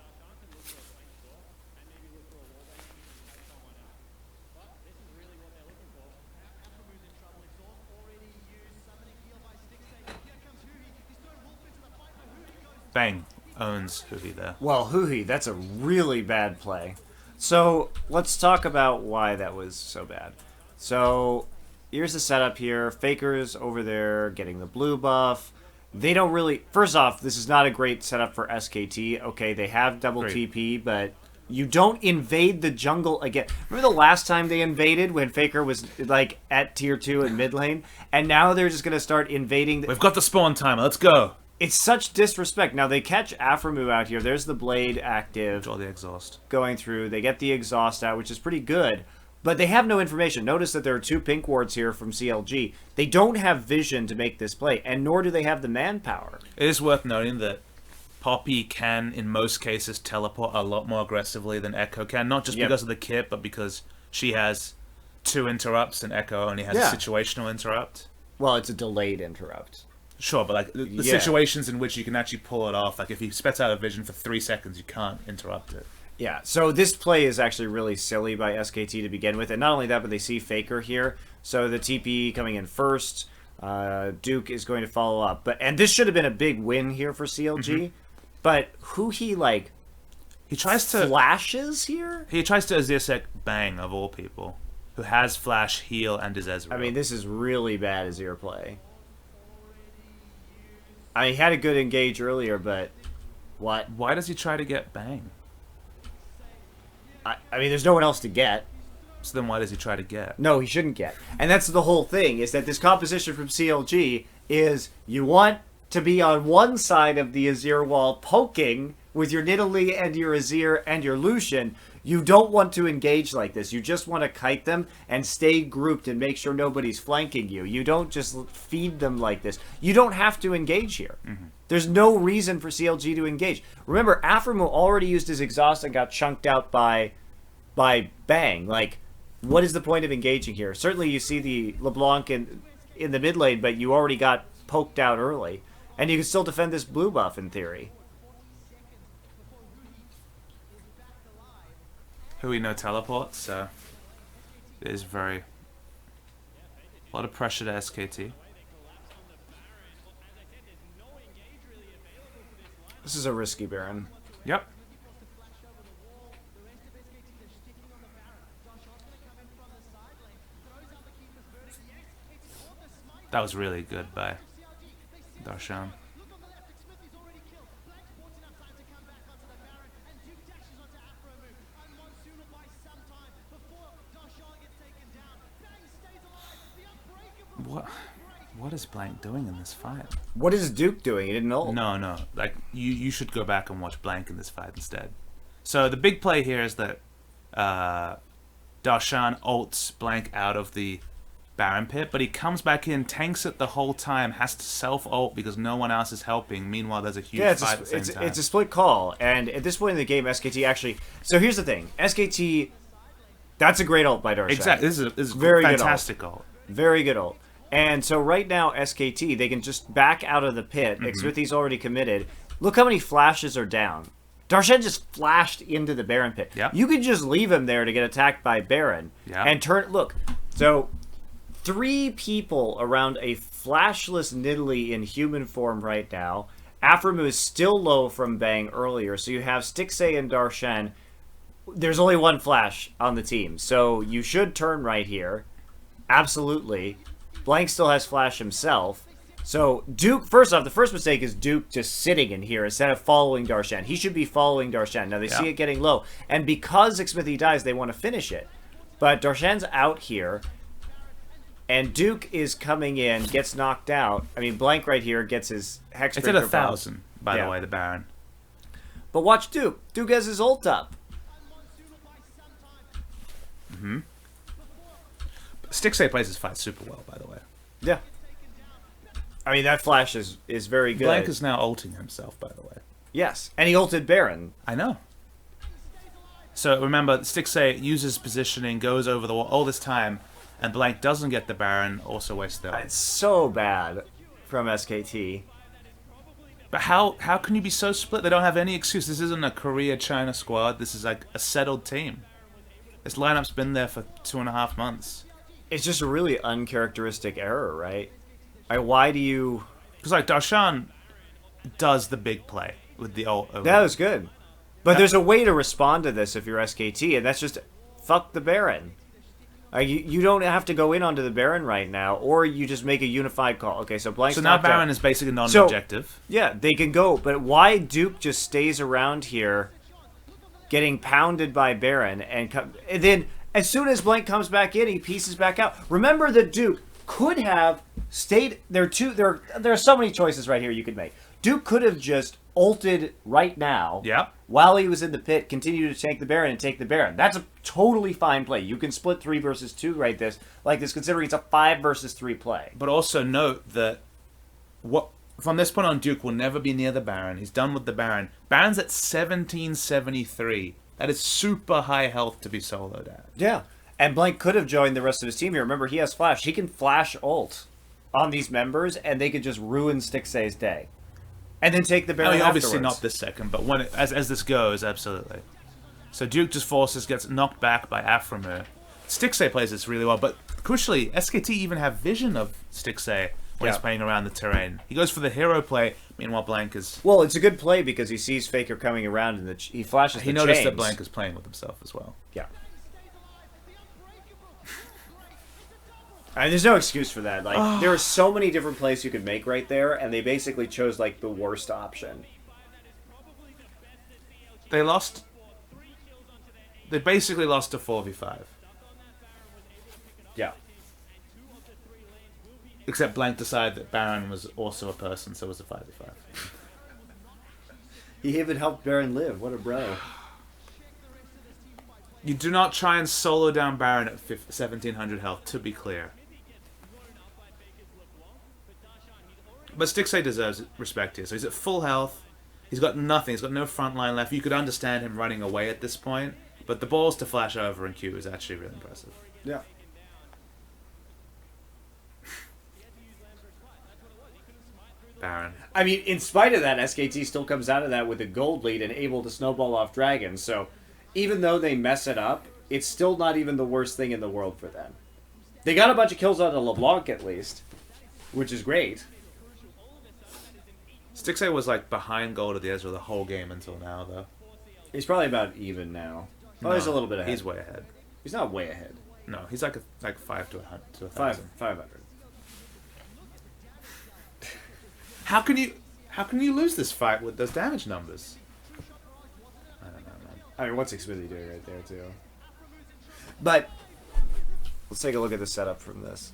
Speaker 2: Bang owns Huhi there.
Speaker 1: Well, Huhi, that's a really bad play. So let's talk about why that was so bad. So here's the setup here. Faker's over there getting the blue buff. They don't really... First off, this is not a great setup for SKT. Okay, they have double TP, but you don't invade the jungle again. Remember the last time they invaded when Faker was like at tier 2 in mid lane? And now they're just going to start invading...
Speaker 2: We've got the spawn timer. Let's go.
Speaker 1: It's such disrespect. Now, they catch Afro out here. There's the Blade active.
Speaker 2: Draw the exhaust.
Speaker 1: Going through. They get the exhaust out, which is pretty good. But they have no information. Notice that there are 2 pink wards here from CLG. They don't have vision to make this play, and nor do they have the manpower.
Speaker 2: It is worth noting that Poppy can, in most cases, teleport a lot more aggressively than Echo can. Not just because of the kit, but because she has 2 interrupts and Echo only has
Speaker 1: Yeah.
Speaker 2: a situational interrupt.
Speaker 1: Well, it's a delayed interrupt.
Speaker 2: Sure, but like the
Speaker 1: Yeah.
Speaker 2: situations in which you can actually pull it off, like if he spits out a vision for 3 seconds, you can't interrupt it.
Speaker 1: Yeah, so this play is actually really silly by SKT to begin with, and not only that, but they see Faker here, so the TP coming in first, Duke is going to follow up, and this should have been a big win here for CLG, but who he
Speaker 2: He tries to
Speaker 1: flashes here?
Speaker 2: He tries to Azir Bang, of all people, who has Flash, Heal, and is Ezreal.
Speaker 1: I mean, this is really bad Azir play. I mean, he had a good engage earlier, but what?
Speaker 2: Why does he try to get Bang?
Speaker 1: I mean, there's no one else to get.
Speaker 2: So then why does he try to get?
Speaker 1: No, he shouldn't get. And that's the whole thing, is that this composition from CLG is you want to be on one side of the Azir wall poking with your Nidalee and your Azir and your Lucian. You don't want to engage like this. You just want to kite them and stay grouped and make sure nobody's flanking you. You don't just feed them like this. You don't have to engage here. There's no reason for CLG to engage. Remember, Afro already used his exhaust and got chunked out by Bang. Like, what is the point of engaging here? Certainly you see the LeBlanc in the mid lane, but you already got poked out early. And you can still defend this blue buff in theory.
Speaker 2: Hui no teleport, so it is a lot of pressure to SKT.
Speaker 1: This is a risky Baron.
Speaker 2: Yep. That was really good by Darshan. What is Blank doing in this fight?
Speaker 1: What is Duke doing? He didn't ult.
Speaker 2: No. Like you should go back and watch Blank in this fight instead. So the big play here is that Darshan ults Blank out of the Baron pit, but he comes back in, tanks it the whole time, has to self-ult because no one else is helping. Meanwhile, there's a huge fight at the same time.
Speaker 1: It's a split call, and at this point in the game, SKT actually... So here's the thing. SKT... That's a great ult by Darshan.
Speaker 2: Exactly. This is
Speaker 1: Very
Speaker 2: fantastic
Speaker 1: good
Speaker 2: ult.
Speaker 1: Very good ult. And so right now, SKT, they can just back out of the pit. Xmithy's already committed. Look how many flashes are down. Darshan just flashed into the Baron pit.
Speaker 2: Yep.
Speaker 1: You could just leave him there to get attacked by Baron.
Speaker 2: Yep.
Speaker 1: And turn... Look, so... 3 people around a flashless Nidalee in human form right now. Afro is still low from Bang earlier, so you have Stixxay and Darshan. There's only one flash on the team, so you should turn right here. Absolutely. Blank still has flash himself. So Duke, first off, the first mistake is Duke just sitting in here instead of following Darshan. He should be following Darshan. Now they see it getting low, and because Xmithy dies, they want to finish it. But Darshan's out here. And Duke is coming in, gets knocked out. I mean, Blank right here gets his Hexbreaker.
Speaker 2: It's at 1,000, by the way, the Baron.
Speaker 1: But watch Duke. Duke has his ult up.
Speaker 2: Stixxay plays his fight super well, by the way.
Speaker 1: Yeah. I mean, that flash is very good.
Speaker 2: Blank is now ulting himself, by the way.
Speaker 1: Yes. And he ulted Baron.
Speaker 2: I know. So remember, Stixxay uses positioning, goes over the wall all this time, and Blank doesn't get the Baron, also wastes the ult.
Speaker 1: It's so bad from SKT.
Speaker 2: But how can you be so split? They don't have any excuse. This isn't a Korea-China squad. This is like a settled team. This lineup's been there for 2.5 months.
Speaker 1: It's just a really uncharacteristic error, right? Why do you...
Speaker 2: Because like Darshan does the big play with the ult.
Speaker 1: That was good. But there's a way to respond to this if you're SKT, and that's just fuck the Baron. You don't have to go in onto the Baron right now, or you just make a unified call. Okay, so Blank's
Speaker 2: So now
Speaker 1: knocked
Speaker 2: Baron
Speaker 1: out.
Speaker 2: is basically non-objective.
Speaker 1: Yeah, they can go, but why Duke just stays around here getting pounded by Baron, and then as soon as Blank comes back in, he pieces back out. Remember that Duke could have stayed... There are so many choices right here you could make. Duke could have just ulted right now.
Speaker 2: Yep.
Speaker 1: While he was in the pit, continue to tank the Baron and take the Baron. That's a totally fine play. You can split 3 versus 2 like this, considering it's a 5 versus 3 play.
Speaker 2: But also note that from this point on, Duke will never be near the Baron. He's done with the Baron. Baron's at 1773. That is super high health to be soloed at.
Speaker 1: Yeah. And Blank could have joined the rest of his team here. Remember, he has flash. He can flash ult on these members, and they could just ruin Stixay's day. And then take the Baron
Speaker 2: obviously
Speaker 1: afterwards.
Speaker 2: not this second, but when as this goes, absolutely. So Duke just gets knocked back by Afro. Stixay plays this really well, but crucially, SKT even have vision of Stixay when he's playing around the terrain. He goes for the hero play, meanwhile Blank is...
Speaker 1: Well, it's a good play because he sees Faker coming around and he flashes
Speaker 2: He
Speaker 1: the
Speaker 2: noticed
Speaker 1: chains.
Speaker 2: that Blank is playing with himself as well.
Speaker 1: Yeah. And there's no excuse for that. Like, there are so many different plays you could make right there, and they basically chose, like, the worst option.
Speaker 2: They lost... They basically lost to 4v5.
Speaker 1: Yeah.
Speaker 2: Except Blank decided that Baron was also a person, so it was a 5v5.
Speaker 1: He even helped Baron live. What a bro.
Speaker 2: You do not try and solo down Baron at 1700 health, to be clear. But Stixay deserves respect here. So he's at full health. He's got nothing. He's got no front line left. You could understand him running away at this point. But the balls to flash over and Q is actually really impressive.
Speaker 1: Yeah.
Speaker 2: Baron.
Speaker 1: I mean, in spite of that, SKT still comes out of that with a gold lead and able to snowball off dragons. So even though they mess it up, it's still not even the worst thing in the world for them. They got a bunch of kills out of LeBlanc at least, which is great.
Speaker 2: Stixay was like behind gold at the Ezra the whole game until now, though.
Speaker 1: He's probably about even now. Oh,
Speaker 2: No,
Speaker 1: he's a little bit ahead.
Speaker 2: He's way ahead.
Speaker 1: He's not way ahead.
Speaker 2: No, he's like 5 to 1,000.
Speaker 1: 500.
Speaker 2: How can you lose this fight with those damage numbers? I don't know, man.
Speaker 1: I mean, what's Xmithy doing right there, too? But let's take a look at the setup from this.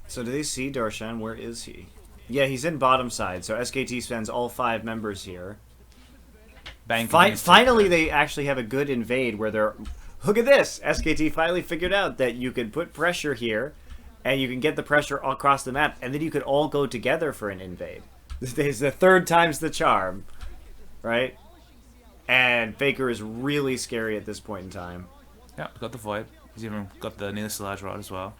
Speaker 1: So do they see Darshan? Where is he? Yeah, he's in bottom side, so SKT spends all 5 members here. Finally, they actually have a good invade where they're... Look at this! SKT finally figured out that you can put pressure here, and you can get the pressure across the map, and then you could all go together for an invade. This is the 3rd time's the charm, right? And Faker is really scary at this point in time.
Speaker 2: Yeah, got the Void. He's even got the Needless Large Rod as well.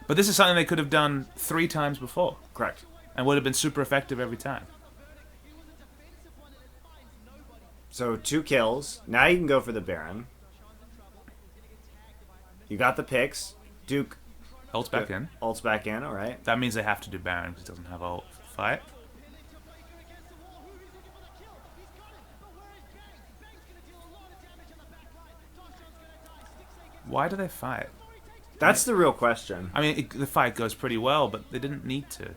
Speaker 2: But this is something they could have done 3 times before.
Speaker 1: Correct.
Speaker 2: And would have been super effective every time.
Speaker 1: So 2 kills. Now you can go for the Baron. You got the picks. Duke
Speaker 2: Ult's back in.
Speaker 1: ults back in, alright.
Speaker 2: That means they have to do Baron because he doesn't have ult for fight. Why do they fight?
Speaker 1: That's the real question.
Speaker 2: I mean, the fight goes pretty well, but they didn't need to.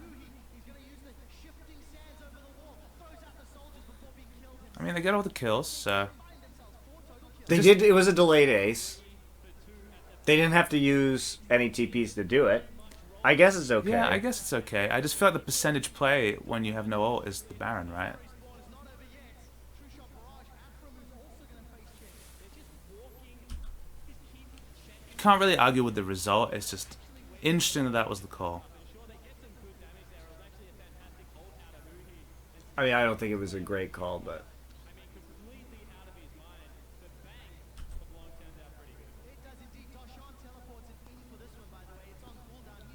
Speaker 2: I mean, they get all the kills, so...
Speaker 1: They did. It was a delayed ace. They didn't have to use any TPs to do it. I guess it's okay.
Speaker 2: Yeah, I guess it's okay. I just feel like the percentage play when you have no ult is the Baron, right? You can't really argue with the result. It's just interesting that that was the call.
Speaker 1: I mean, I don't think it was a great call, but...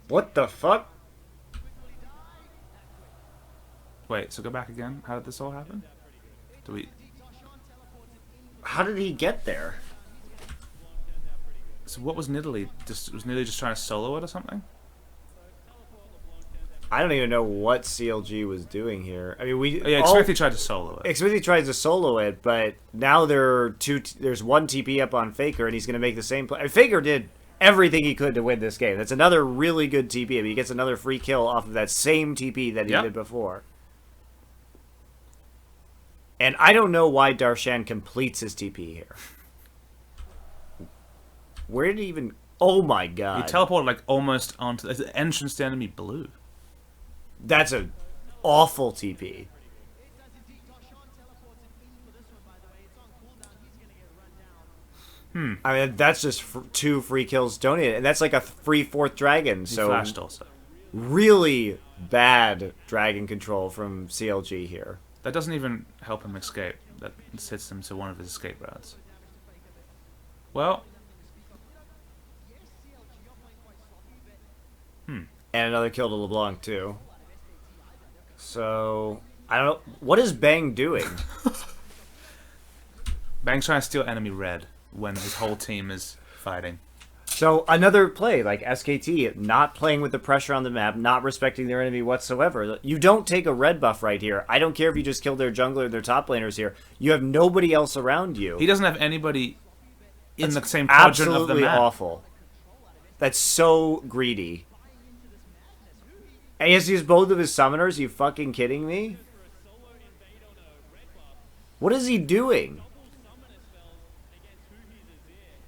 Speaker 1: What the fuck?
Speaker 2: Wait, so go back again. How did this all happen? Do we...
Speaker 1: How did he get there?
Speaker 2: So what was Nidalee? Was Nidalee just trying to solo it or something?
Speaker 1: I don't even know what CLG was doing here. I mean, we...
Speaker 2: Oh, yeah, Xmithy tried to solo it.
Speaker 1: Xmithy tries to solo it, but now there's 1 TP up on Faker, and he's going to make the same play. Faker did everything he could to win this game. That's another really good TP. I mean, he gets another free kill off of that same TP that he did before. And I don't know why Darshan completes his TP here. Where did he even... Oh my god.
Speaker 2: He teleported like almost onto the entrance to enemy blue.
Speaker 1: That's an awful TP. I mean, that's just 2 free kills donated, and that's like a free 4th dragon. So
Speaker 2: He flashed also.
Speaker 1: really bad dragon control from CLG here.
Speaker 2: That doesn't even help him escape. That sets him to one of his escape routes. Well.
Speaker 1: And another kill to LeBlanc, too. So, I don't know. What is Bang doing?
Speaker 2: Bang's trying to steal enemy red when his whole team is fighting.
Speaker 1: So, another play, like SKT, not playing with the pressure on the map, not respecting their enemy whatsoever. You don't take a red buff right here. I don't care if you just killed their jungler or their top laners here. You have nobody else around you.
Speaker 2: He doesn't have anybody in
Speaker 1: That's
Speaker 2: the same quadrant of the
Speaker 1: absolutely
Speaker 2: map.
Speaker 1: awful. That's so greedy. And he has to use both of his summoners? Are you fucking kidding me? What is he doing?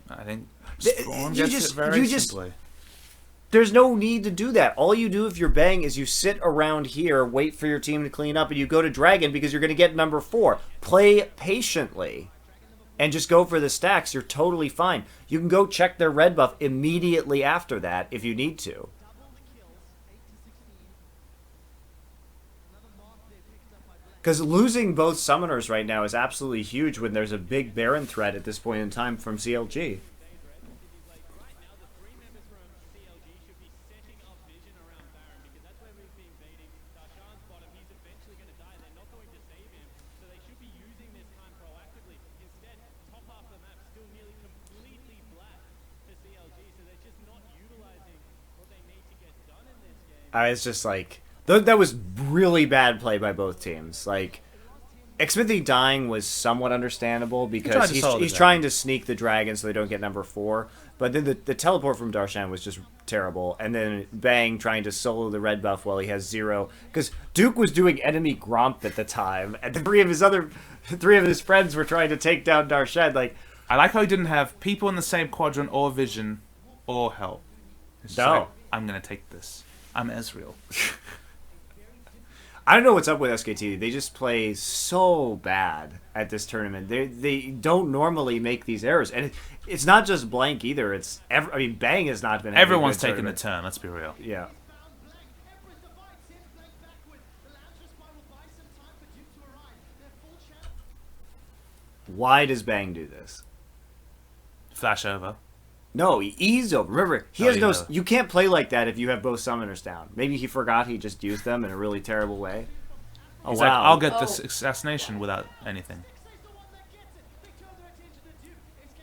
Speaker 2: I think
Speaker 1: Th-
Speaker 2: Spawn
Speaker 1: you
Speaker 2: gets
Speaker 1: just-
Speaker 2: it very
Speaker 1: you just-
Speaker 2: simply.
Speaker 1: There's no need to do that. All you do if you're Bang is you sit around here, wait for your team to clean up, and you go to Dragon because you're going to get number 4. Play patiently. And just go for the stacks. You're totally fine. You can go check their red buff immediately after that if you need to. Because losing both summoners right now is absolutely huge when there's a big Baron threat at this point in time from CLG.
Speaker 4: Right now, the 3 members from CLG should be setting up vision around Baron because that's where we've been baiting Darshan's bottom. He's eventually going to die. They're not going to save him. So they should be using this time proactively. Instead, top half of the map still nearly completely black for CLG. So they're just not utilizing what they need to get done in this game.
Speaker 1: It's just like... That was really bad play by both teams. Like, Xmithy dying was somewhat understandable because he's trying to sneak the dragon so they don't get number 4. But then the teleport from Darshan was just terrible. And then Bang trying to solo the red buff while he has 0. Because Duke was doing enemy Gromp at the time. And the 3 of his friends were trying to take down Darshan. Like,
Speaker 2: I like how he didn't have people in the same quadrant or vision or help. It's just
Speaker 1: No.
Speaker 2: like, I'm going to take this. I'm Ezreal.
Speaker 1: I don't know what's up with SKT. They just play so bad at this tournament. They don't normally make these errors, and it's not just Blank either. It's Bang has not been.
Speaker 2: Everyone's taking a turn. Let's be real.
Speaker 1: Yeah. Why does Bang do this?
Speaker 2: Flash over.
Speaker 1: No, he eased over. Remember, he
Speaker 2: Oh,
Speaker 1: has no.
Speaker 2: yeah.
Speaker 1: You can't play like that if you have both summoners down. Maybe he forgot he just used them in a really terrible way. Oh
Speaker 2: He's
Speaker 1: wow!
Speaker 2: like, I'll get
Speaker 3: Oh.
Speaker 2: this assassination without anything.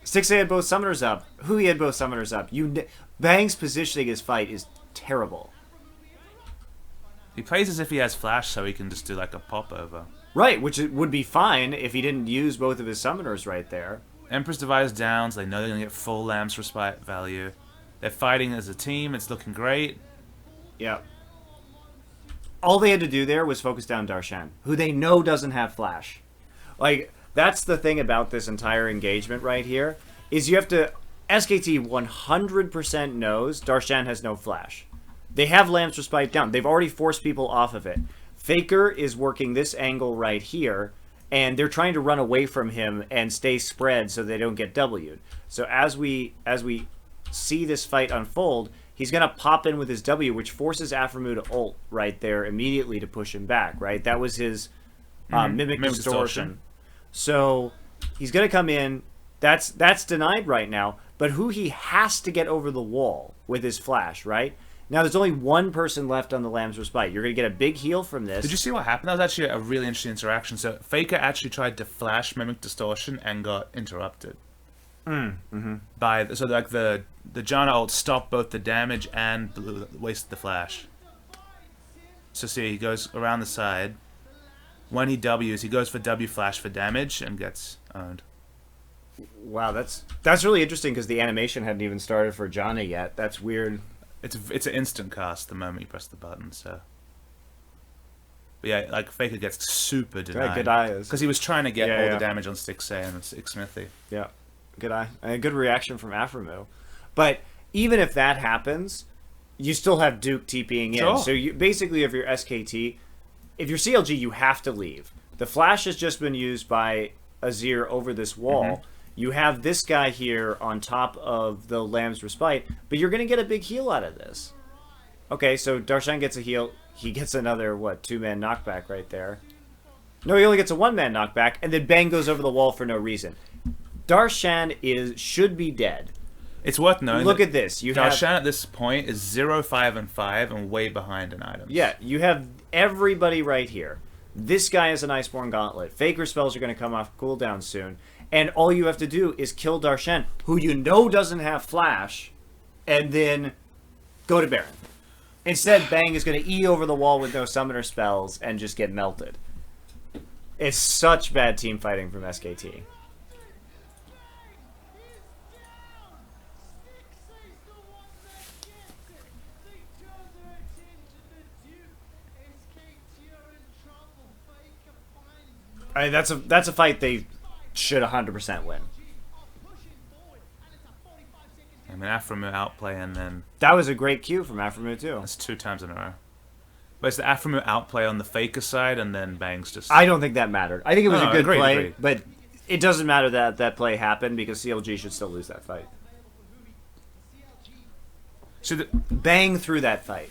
Speaker 1: 6A had both summoners up. Who he had both summoners up? Bang's positioning his fight is terrible.
Speaker 2: He plays as if he has flash so he can just do like a pop over.
Speaker 1: Right, which it would be fine if he didn't use both of his summoners right there.
Speaker 2: Empress Device down, so they know they're going to get full Lamb's Respite value. They're fighting as a team. It's looking great.
Speaker 1: Yeah. All they had to do there was focus down Darshan, who they know doesn't have flash. Like, that's the thing about this entire engagement right here, is you have to... SKT 100% knows Darshan has no flash. They have Lamb's Respite down. They've already forced people off of it. Faker is working this angle right here, and they're trying to run away from him and stay spread so they don't get W'd. So as we see this fight unfold, he's going to pop in with his W, which forces Afro to ult right there immediately to push him back, right? That was his Mimic Distortion. So he's going to come in. That's denied right now. But who he has to get over the wall with his flash, right? Now there's only one person left on the Lamb's Respite. You're going to get a big heal from this.
Speaker 2: Did you see what happened? That was actually a really interesting interaction. So Faker actually tried to flash Mimic Distortion and got interrupted. By so like the Janna ult stopped both the damage and wasted the flash. So see, he goes around the side. When he W's, he goes for W flash for damage and gets owned.
Speaker 1: Wow, that's really interesting because the animation hadn't even started for Janna yet. That's weird.
Speaker 2: It's an instant cast the moment you press the button. So, but yeah, like Faker gets super denied.
Speaker 1: Good eye is.
Speaker 2: Because he was trying to get all
Speaker 1: Yeah.
Speaker 2: the damage on Stixay and Xmithy.
Speaker 1: Yeah, good eye. And a good reaction from Afro. But even if that happens, you still have Duke TPing in.
Speaker 2: Sure.
Speaker 1: So you basically, if you're SKT, if you're CLG, you have to leave. The flash has just been used by Azir over this wall. You have this guy here on top of the Lamb's Respite, but you're going to get a big heal out of this. Okay, so Darshan gets a heal. He gets another, 2-man knockback right there. No, he only gets a one-man knockback, and then Bang goes over the wall for no reason. Darshan should be dead.
Speaker 2: It's worth knowing.
Speaker 1: Look at this. You have
Speaker 2: Darshan at this point is 0-5-5 and way behind in items.
Speaker 1: Yeah, you have everybody right here. This guy has an Iceborne Gauntlet. Faker spells are going to come off cooldown soon. And all you have to do is kill Darshan, who you know doesn't have Flash, and then go to Baron. Instead, Bang is going to E over the wall with no summoner spells and just get melted. It's such bad team fighting from SKT. I mean, that's a fight they should 100% win.
Speaker 2: I mean, Afro outplay and then...
Speaker 1: That was a great cue from Afro too.
Speaker 2: That's 2 times in a row. But it's the Afro outplay on the Faker side and then Bang's just...
Speaker 1: I don't think that mattered. I think it was a good play,
Speaker 2: agreed.
Speaker 1: but it doesn't matter that that play happened because CLG should still lose that fight.
Speaker 2: So
Speaker 1: Bang through that fight.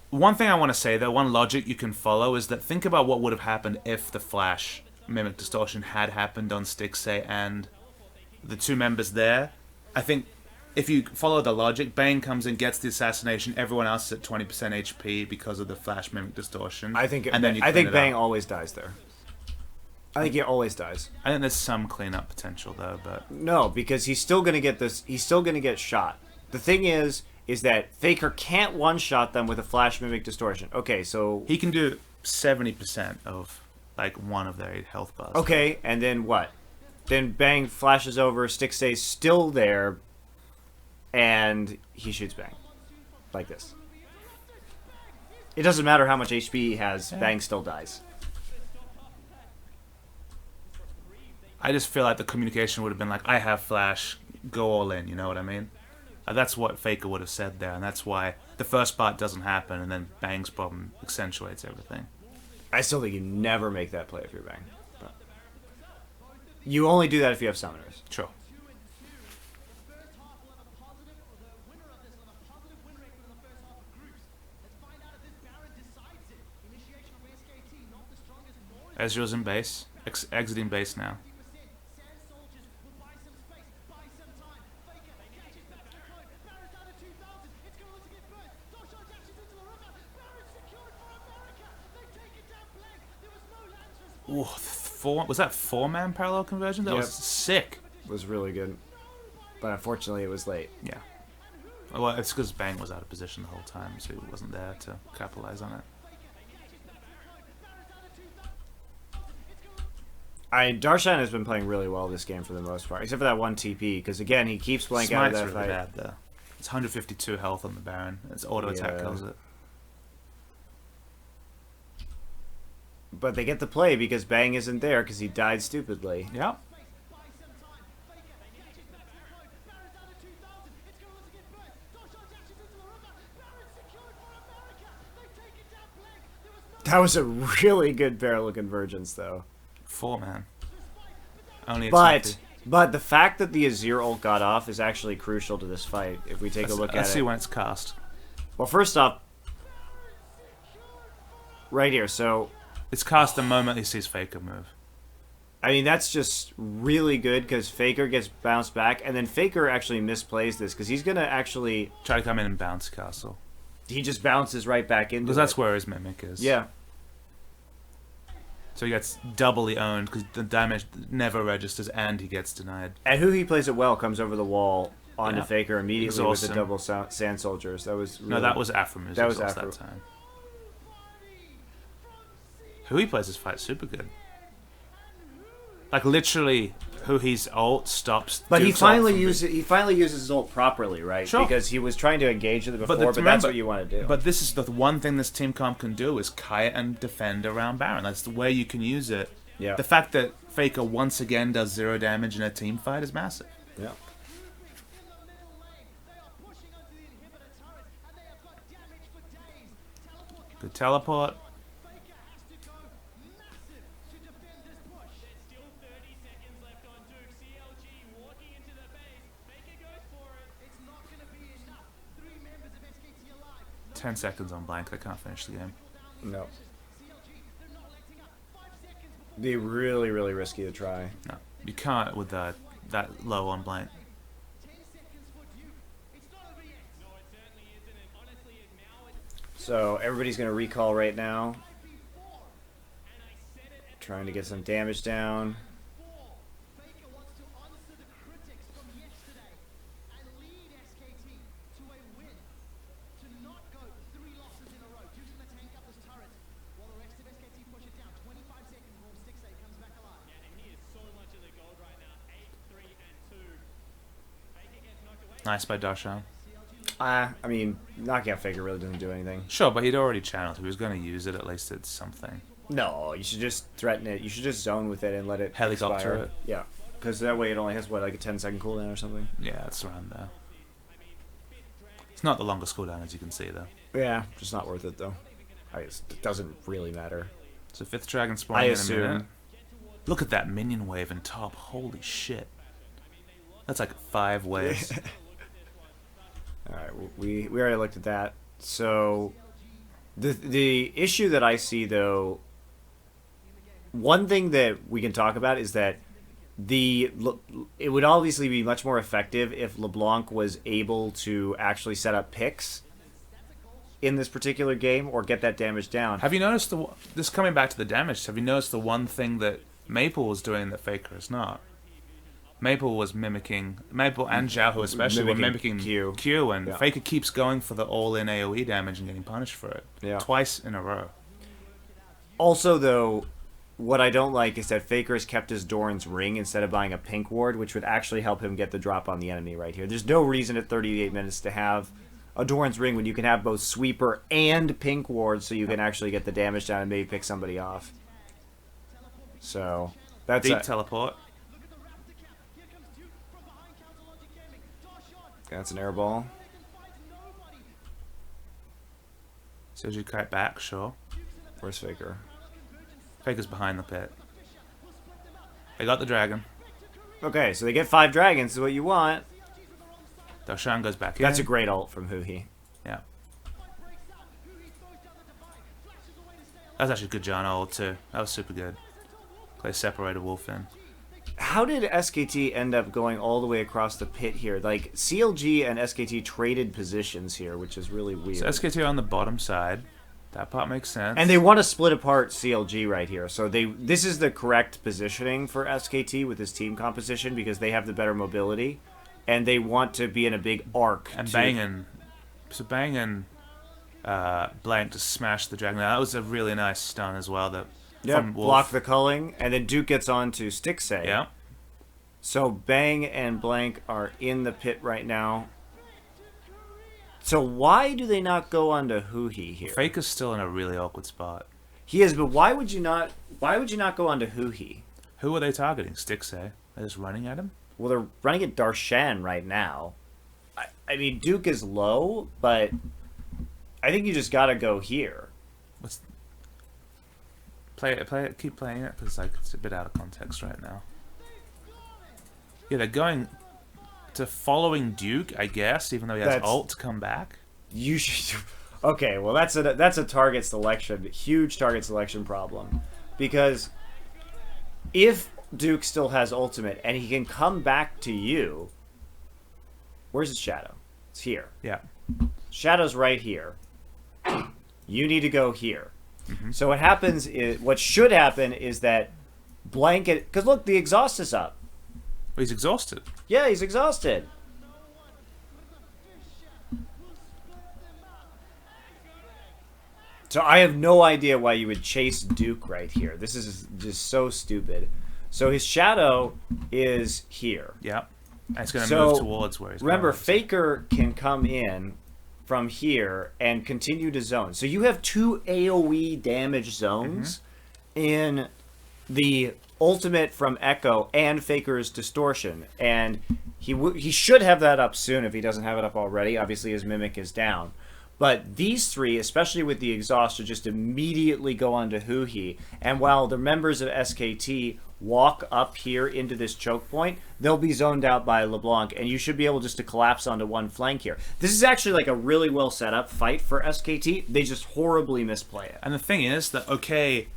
Speaker 2: one thing I want to say, though, one logic you can follow is that think about what would have happened if the Flash Mimic Distortion had happened on Stixay and the 2 members there. I think if you follow the logic, Bane comes in, gets the assassination, everyone else is at 20% HP because of the Flash Mimic Distortion.
Speaker 1: I think
Speaker 2: and then you
Speaker 1: I think
Speaker 2: clean it
Speaker 1: Bang
Speaker 2: up.
Speaker 1: always dies there. I think he always dies.
Speaker 2: I think there's some cleanup potential though, but
Speaker 1: No, because he's still gonna get this. He's still gonna get shot. The thing is that Faker can't one-shot them with a Flash Mimic Distortion. Okay, so
Speaker 2: he can do 70% of like one of their 8 health bars.
Speaker 1: okay, and then what? Then Bang flashes over. Stixay's still there, and he shoots Bang like this. It doesn't matter how much HP he has. Bang still dies.
Speaker 2: I just feel like the communication would have been like, I have Flash, go all in, you know what I mean? That's what Faker would have said there, and that's why the first part doesn't happen, and then Bang's problem accentuates everything.
Speaker 1: I still think you never make that play if you're Bang. But you only do that if you have summoners.
Speaker 2: Sure. Ezreal's in base, exiting base now. Ooh, was that 4-man parallel conversion? That
Speaker 1: Yep.
Speaker 2: was sick.
Speaker 1: It was really good. But unfortunately, it was late.
Speaker 2: Yeah. Well, it's because Bang was out of position the whole time, so he wasn't there to capitalize on it.
Speaker 1: Darshan has been playing really well this game for the most part, except for that one TP, because again, he keeps blank out of
Speaker 2: Smite's
Speaker 1: that
Speaker 2: really
Speaker 1: fight.
Speaker 2: bad there. It's 152 health on the Baron. Its auto attack
Speaker 1: Yeah.
Speaker 2: kills it.
Speaker 1: But they get the play because Bang isn't there because he died stupidly.
Speaker 2: Yep.
Speaker 1: That was a really good barrel of convergence, though.
Speaker 2: 4-man. Only a
Speaker 1: But
Speaker 2: TP.
Speaker 1: but the fact that the Azir ult got off is actually crucial to this fight. If we take a look at
Speaker 2: Let's see
Speaker 1: it.
Speaker 2: when it's cast.
Speaker 1: Well, first off, right here. So
Speaker 2: It's cast the moment he sees Faker move.
Speaker 1: I mean, that's just really good because Faker gets bounced back, and then Faker actually misplays this because he's gonna actually
Speaker 2: Try to come in and bounce castle.
Speaker 1: he just bounces right back into
Speaker 2: Because
Speaker 1: it.
Speaker 2: that's where his mimic is.
Speaker 1: Yeah.
Speaker 2: So he gets doubly owned because the damage never registers and he gets denied.
Speaker 1: And who he plays it well comes over the wall onto
Speaker 2: Yeah.
Speaker 1: Faker immediately with the
Speaker 2: awesome.
Speaker 1: double sand soldiers. That was really,
Speaker 2: No, that was Afro.
Speaker 1: That was Afro.
Speaker 2: that time. Who he plays this fight super good. Like literally, who his ult stops.
Speaker 1: But he
Speaker 2: Duke's ult
Speaker 1: finally
Speaker 2: from
Speaker 1: uses his ult properly, right?
Speaker 2: Sure.
Speaker 1: Because he was trying to engage it before, but that's
Speaker 2: remember-
Speaker 1: what you want to do.
Speaker 2: But this is the one thing this team comp can do is kite and defend around Baron. That's the way you can use it.
Speaker 1: yeah,
Speaker 2: The fact that Faker once again does 0 damage in a team fight is massive.
Speaker 1: yeah.
Speaker 2: Good teleport.
Speaker 4: There's still 30 seconds left on Duke. CLG walking into the base. Faker goes for it.
Speaker 5: It's not going to be enough. 3 members of SKT alive.
Speaker 2: 10 seconds on blank. They can't finish the game.
Speaker 1: No.
Speaker 5: CLG, they're not letting up.
Speaker 1: Be really, really risky to try.
Speaker 2: No, you can't with that low on blank.
Speaker 5: 10 seconds for Duke. It's not over yet.
Speaker 4: No, it certainly isn't. And honestly, now it's
Speaker 1: So everybody's going to recall right now.
Speaker 4: and I said it at
Speaker 1: Trying to get some damage down.
Speaker 5: Faker wants to answer the critics from yesterday and lead SKT to a win. To not go 3 losses in a row. Duke's going to tank up this turret while the rest of SKT push it down. 25 seconds before Stixay comes back alive.
Speaker 4: yeah, and he is so much of the gold right now. 8, 3, and 2. Faker gets knocked away.
Speaker 2: Nice by Darshan.
Speaker 1: I mean, knocking out Faker really doesn't do anything.
Speaker 2: Sure, but he'd already channeled. He was going to use it. At least it's something.
Speaker 1: No, you should just threaten it. You should just zone with it and let it
Speaker 2: Helicopter
Speaker 1: expire.
Speaker 2: it.
Speaker 1: Yeah, because that way it only has, what, like a 10-second cooldown or something?
Speaker 2: Yeah, it's around there. It's not the longest cooldown, as you can see, though.
Speaker 1: Yeah, just not worth it, though. I guess it doesn't really matter.
Speaker 2: So 5th dragon
Speaker 1: I
Speaker 2: spawning in a
Speaker 1: assume.
Speaker 2: minute. Look at that minion wave in top. Holy shit. That's like 5 waves.
Speaker 1: Alright, we already looked at that. So, the issue that I see, though, one thing that we can talk about is that it would obviously be much more effective if LeBlanc was able to actually set up picks in this particular game or get that damage down.
Speaker 2: Have you noticed this coming back to the damage? Have you noticed the one thing that Maple was doing that Faker is not? Maple was mimicking Maple and Xiaohu especially were mimicking Q, and
Speaker 1: Yeah.
Speaker 2: Faker keeps going for the all-in AOE damage and getting punished for it.
Speaker 1: Yeah.
Speaker 2: Twice in a row.
Speaker 1: Also, though, what I don't like is that Faker has kept his Doran's Ring instead of buying a pink ward, which would actually help him get the drop on the enemy right here. There's no reason at 38 minutes to have a Doran's Ring when you can have both Sweeper and pink ward, so you can actually get the damage down and maybe pick somebody off. So, that's
Speaker 2: Deep
Speaker 1: a,
Speaker 2: teleport.
Speaker 5: Here comes Duke from behind Counter Logic Gaming. Darshan
Speaker 1: that's an air ball.
Speaker 5: finds nobody.
Speaker 2: So as you kite back, sure.
Speaker 1: Where's Faker?
Speaker 2: Faker's behind the pit. They got the dragon.
Speaker 1: Okay, so they get 5 dragons, is what you want.
Speaker 2: Darshan goes back in.
Speaker 1: That's a great ult from Huhi.
Speaker 2: Yeah. That's actually a good John ult too. That was super good. They separated Wolf in.
Speaker 1: How did SKT end up going all the way across the pit here? Like, CLG and SKT traded positions here, which is really weird.
Speaker 2: So SKT on the bottom side. That part makes sense.
Speaker 1: And they want to split apart CLG right here. So this is the correct positioning for SKT with this team composition because they have the better mobility. And they want to be in a big arc.
Speaker 2: And
Speaker 1: to-
Speaker 2: banging. So banging Blank to smash the dragon. Now, that was a really nice stun as well. That
Speaker 1: Yeah,
Speaker 2: from Wolf.
Speaker 1: block the culling. And then Duke gets on to Stixay.
Speaker 2: Yeah.
Speaker 1: So Bang and Blank are in the pit right now. So why do they not go on to Huhi here?
Speaker 2: Faker's still in a really awkward spot.
Speaker 1: He is, but why would you not go on to Huhi?
Speaker 2: Who are they targeting? Stixay. They're just running at him?
Speaker 1: Well, they're running at Darshan right now. I mean, Duke is low, but I think you just gotta go here.
Speaker 2: What's... Play it, keep playing it, because like, it's a bit out of context right now. Yeah, they're going to following Duke, I guess, even though he has
Speaker 1: That's-
Speaker 2: ult to come back.
Speaker 1: You should. Okay, well that's a target selection, huge target selection problem, because if Duke still has ultimate and he can come back to you, where's his shadow? It's here.
Speaker 2: Yeah.
Speaker 1: Shadow's right here. You need to go here. So what happens is, what should happen is that Blanket, because look, the exhaust is up.
Speaker 2: Well, he's exhausted.
Speaker 1: Yeah, he's exhausted. So I have no idea why you would chase Duke right here. This is just so stupid. So his shadow is here.
Speaker 2: Yeah. And it's going to
Speaker 1: So,
Speaker 2: move towards where he's
Speaker 1: Remember,
Speaker 2: going.
Speaker 1: Faker can come in from here and continue to zone. So you have 2 AoE damage zones in the ultimate from Echo and Faker's distortion. And he should have that up soon if he doesn't have it up already. Obviously, his Mimic is down. But these 3, especially with the exhaust, will just immediately go on to Huhi. And while the members of SKT walk up here into this choke point, they'll be zoned out by LeBlanc, and you should be able just to collapse onto one flank here. This is actually like a really well set up fight for SKT. They just horribly misplay it.
Speaker 2: And the thing is that, okay,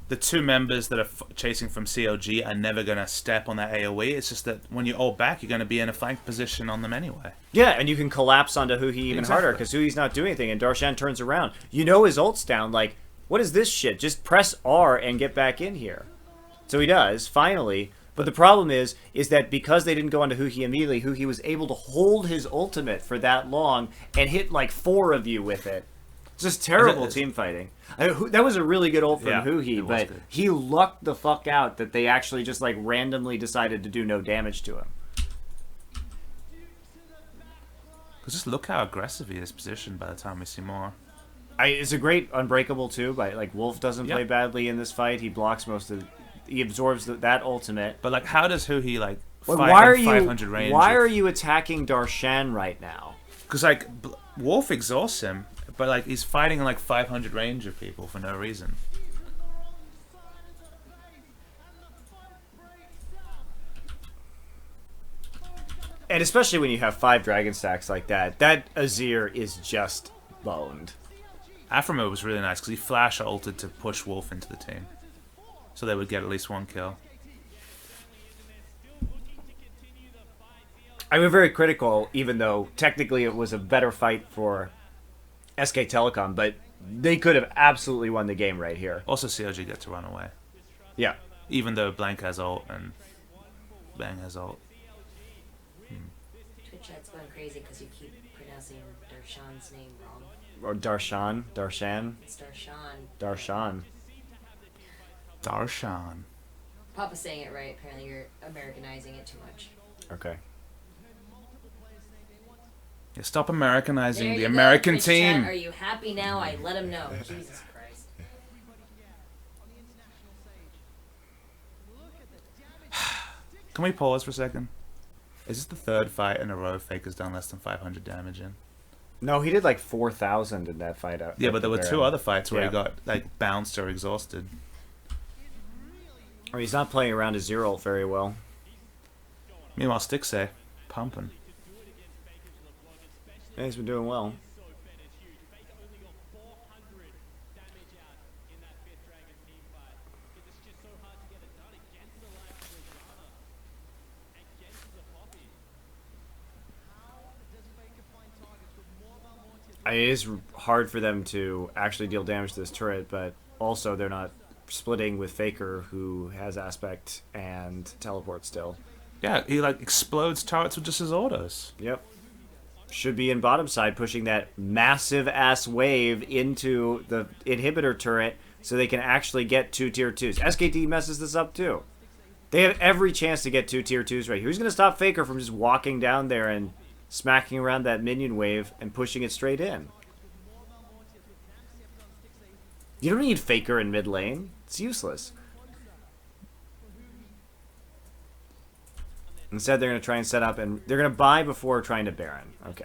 Speaker 2: the two members that are chasing from CLG are never going to step on that AoE. It's just that when you're all back, you're going to be in a flank position on them anyway.
Speaker 1: Yeah, and you can collapse onto Huhi even harder because Huhi's not doing anything, and Darshan turns around. You know his ult's down. Like, what is this shit? Just press R and get back in here. So he does, finally. But the problem is that because they didn't go onto Huhi immediately, Huhi was able to hold his ultimate for that long and hit like 4 of you with it. It's just terrible team fighting. That was a really good ult from Huhi, but he lucked the fuck out that they actually just like randomly decided to do no damage to him.
Speaker 2: Just look how aggressive he is positioned by the time we see more.
Speaker 1: It's a great Unbreakable too, but like Wolf doesn't play badly in this fight. He blocks most of he absorbs that ultimate.
Speaker 2: But like, how does Huhi like fight
Speaker 1: why are
Speaker 2: in 500 range?
Speaker 1: Why are you attacking Darshan right now?
Speaker 2: Because like Wolf exhausts him, but like he's fighting in like 500 range of people for no reason.
Speaker 1: And especially when you have 5 dragon stacks like that, that Azir is just boned.
Speaker 2: Afro was really nice because he flash ulted to push Wolf into the team, so they would get at least 1 kill.
Speaker 1: I was very critical, even though technically it was a better fight for SK Telecom, but they could have absolutely won the game right here.
Speaker 2: Also, CLG get to run away.
Speaker 1: Yeah.
Speaker 2: Even though Blank has ult and Bang has ult.
Speaker 3: Twitch chat's going crazy because you keep pronouncing Darshan's name wrong.
Speaker 1: Or Darshan.
Speaker 3: It's Darshan.
Speaker 2: Darshan.
Speaker 3: Papa's saying it right. Apparently you're Americanizing it too much.
Speaker 1: Okay.
Speaker 2: Yeah, stop Americanizing the
Speaker 3: Go,
Speaker 2: American
Speaker 3: Twitch
Speaker 2: team.
Speaker 3: Chat. Are you happy now? I let him know. Jesus Christ.
Speaker 2: Can we pause for a second? Is this the 3rd fight in a row Faker's done less than 500 damage in?
Speaker 1: No, he did like 4,000 in that fight.
Speaker 2: Yeah, but there were 2 other fights where
Speaker 1: Yeah.
Speaker 2: he got like bounced or exhausted.
Speaker 1: Or he's not playing around his 0 ult very well.
Speaker 2: Meanwhile, Stixay, pumping.
Speaker 1: Yeah, he's been doing well. It is hard for them to actually deal damage to this turret, but also they're not splitting with Faker, who has Aspect and Teleport still.
Speaker 2: Yeah, he like explodes turrets with just his autos.
Speaker 1: Yep. Should be in bottom side, pushing that massive ass wave into the inhibitor turret so they can actually get 2 tier 2s. SKT messes this up too. They have every chance to get 2 tier 2s right here. Who's going to stop Faker from just walking down there and smacking around that minion wave and pushing it straight in? You don't need Faker in mid lane. It's useless. Instead, they're going to try and set up, and they're going to buy before trying to Baron. Okay.